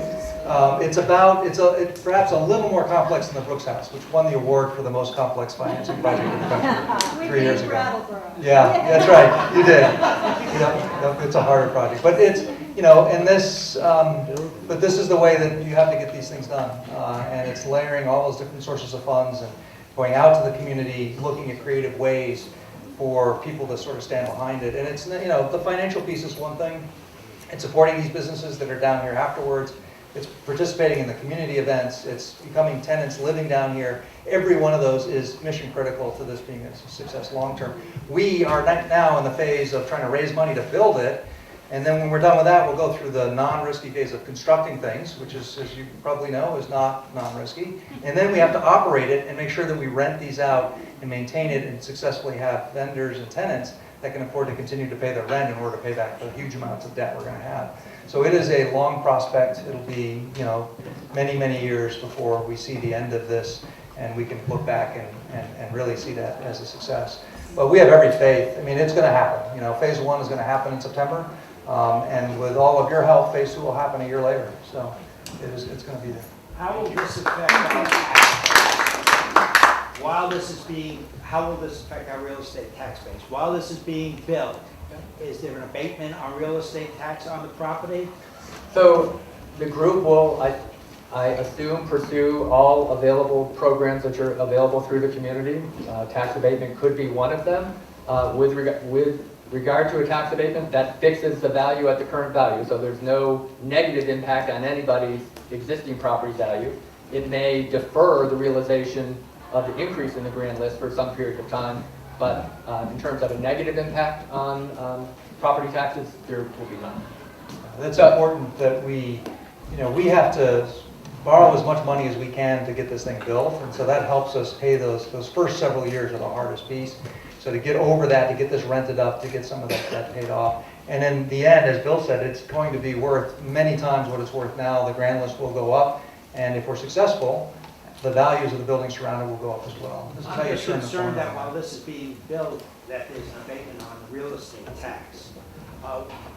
It's perhaps a little more complex than the Brooks House, which won the award for the most complex financing project in the country 3 years ago. Yeah, that's right, you did. Yeah, it's a harder project, but it's, you know, and this, but this is the way that you have to get these things done, and it's layering all those different sources of funds and going out to the community, looking at creative ways for people to sort of stand behind it. And it's, you know, the financial piece is one thing. It's supporting these businesses that are down here afterwards. It's participating in the community events. It's becoming tenants living down here. Every one of those is mission critical to this being a success long term. We are now in the phase of trying to raise money to build it. And then when we're done with that, we'll go through the non-risky phase of constructing things, which is, as you probably know, is not non-risky. And then we have to operate it and make sure that we rent these out and maintain it and successfully have vendors and tenants that can afford to continue to pay their rent in order to pay back the huge amounts of debt we're going to have. So it is a long prospect. It'll be, you know, many, many years before we see the end of this and we can look back and really see that as a success. But we have every faith. I mean, it's going to happen. You know, phase 1 is going to happen in September. And with all of your help, phase 2 will happen a year later. So it's going to be there. How will this affect how will this affect our real estate tax base? While this is being built, is there an abatement on real estate tax on the property? So the group will, I assume, pursue all available programs that are available through the community. Tax abatement could be one of them. With regard to a tax abatement, that fixes the value at the current value, so there's no negative impact on anybody's existing property value. It may defer the realization of the increase in the grand list for some period of time, but in terms of a negative impact on property taxes, there will be none. That's important that we have to borrow as much money as we can to get this thing built, and so that helps us pay those first several years are the hardest piece. So to get over that, to get this rented up, to get some of that paid off. And in the end, as Bill said, it's going to be worth many times what it's worth now. The grand list will go up, and if we're successful, the values of the buildings surrounding will go up as well. This is how I'm you just turn the concerned corner. that while this is being built, that there's an abatement on the real estate tax.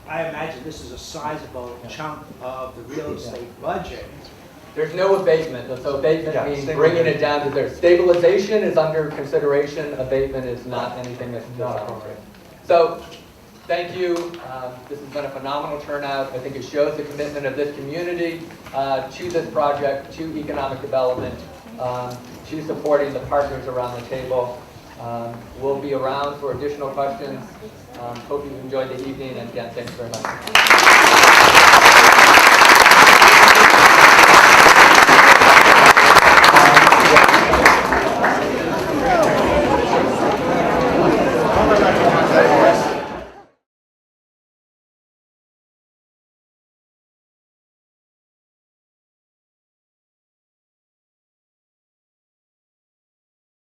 I imagine this is a sizable chunk of the real estate budget. There's no abatement, so abatement Yeah, means stabilization. bringing it down to there. Stabilization is under consideration, abatement is not anything that's Not appropriate. So, thank you. This has been a phenomenal turnout. I think it shows the commitment of this community to this project, to economic development, to supporting the partners around the table. We'll be around for additional questions. Hope you've enjoyed the evening, and again, thanks very much.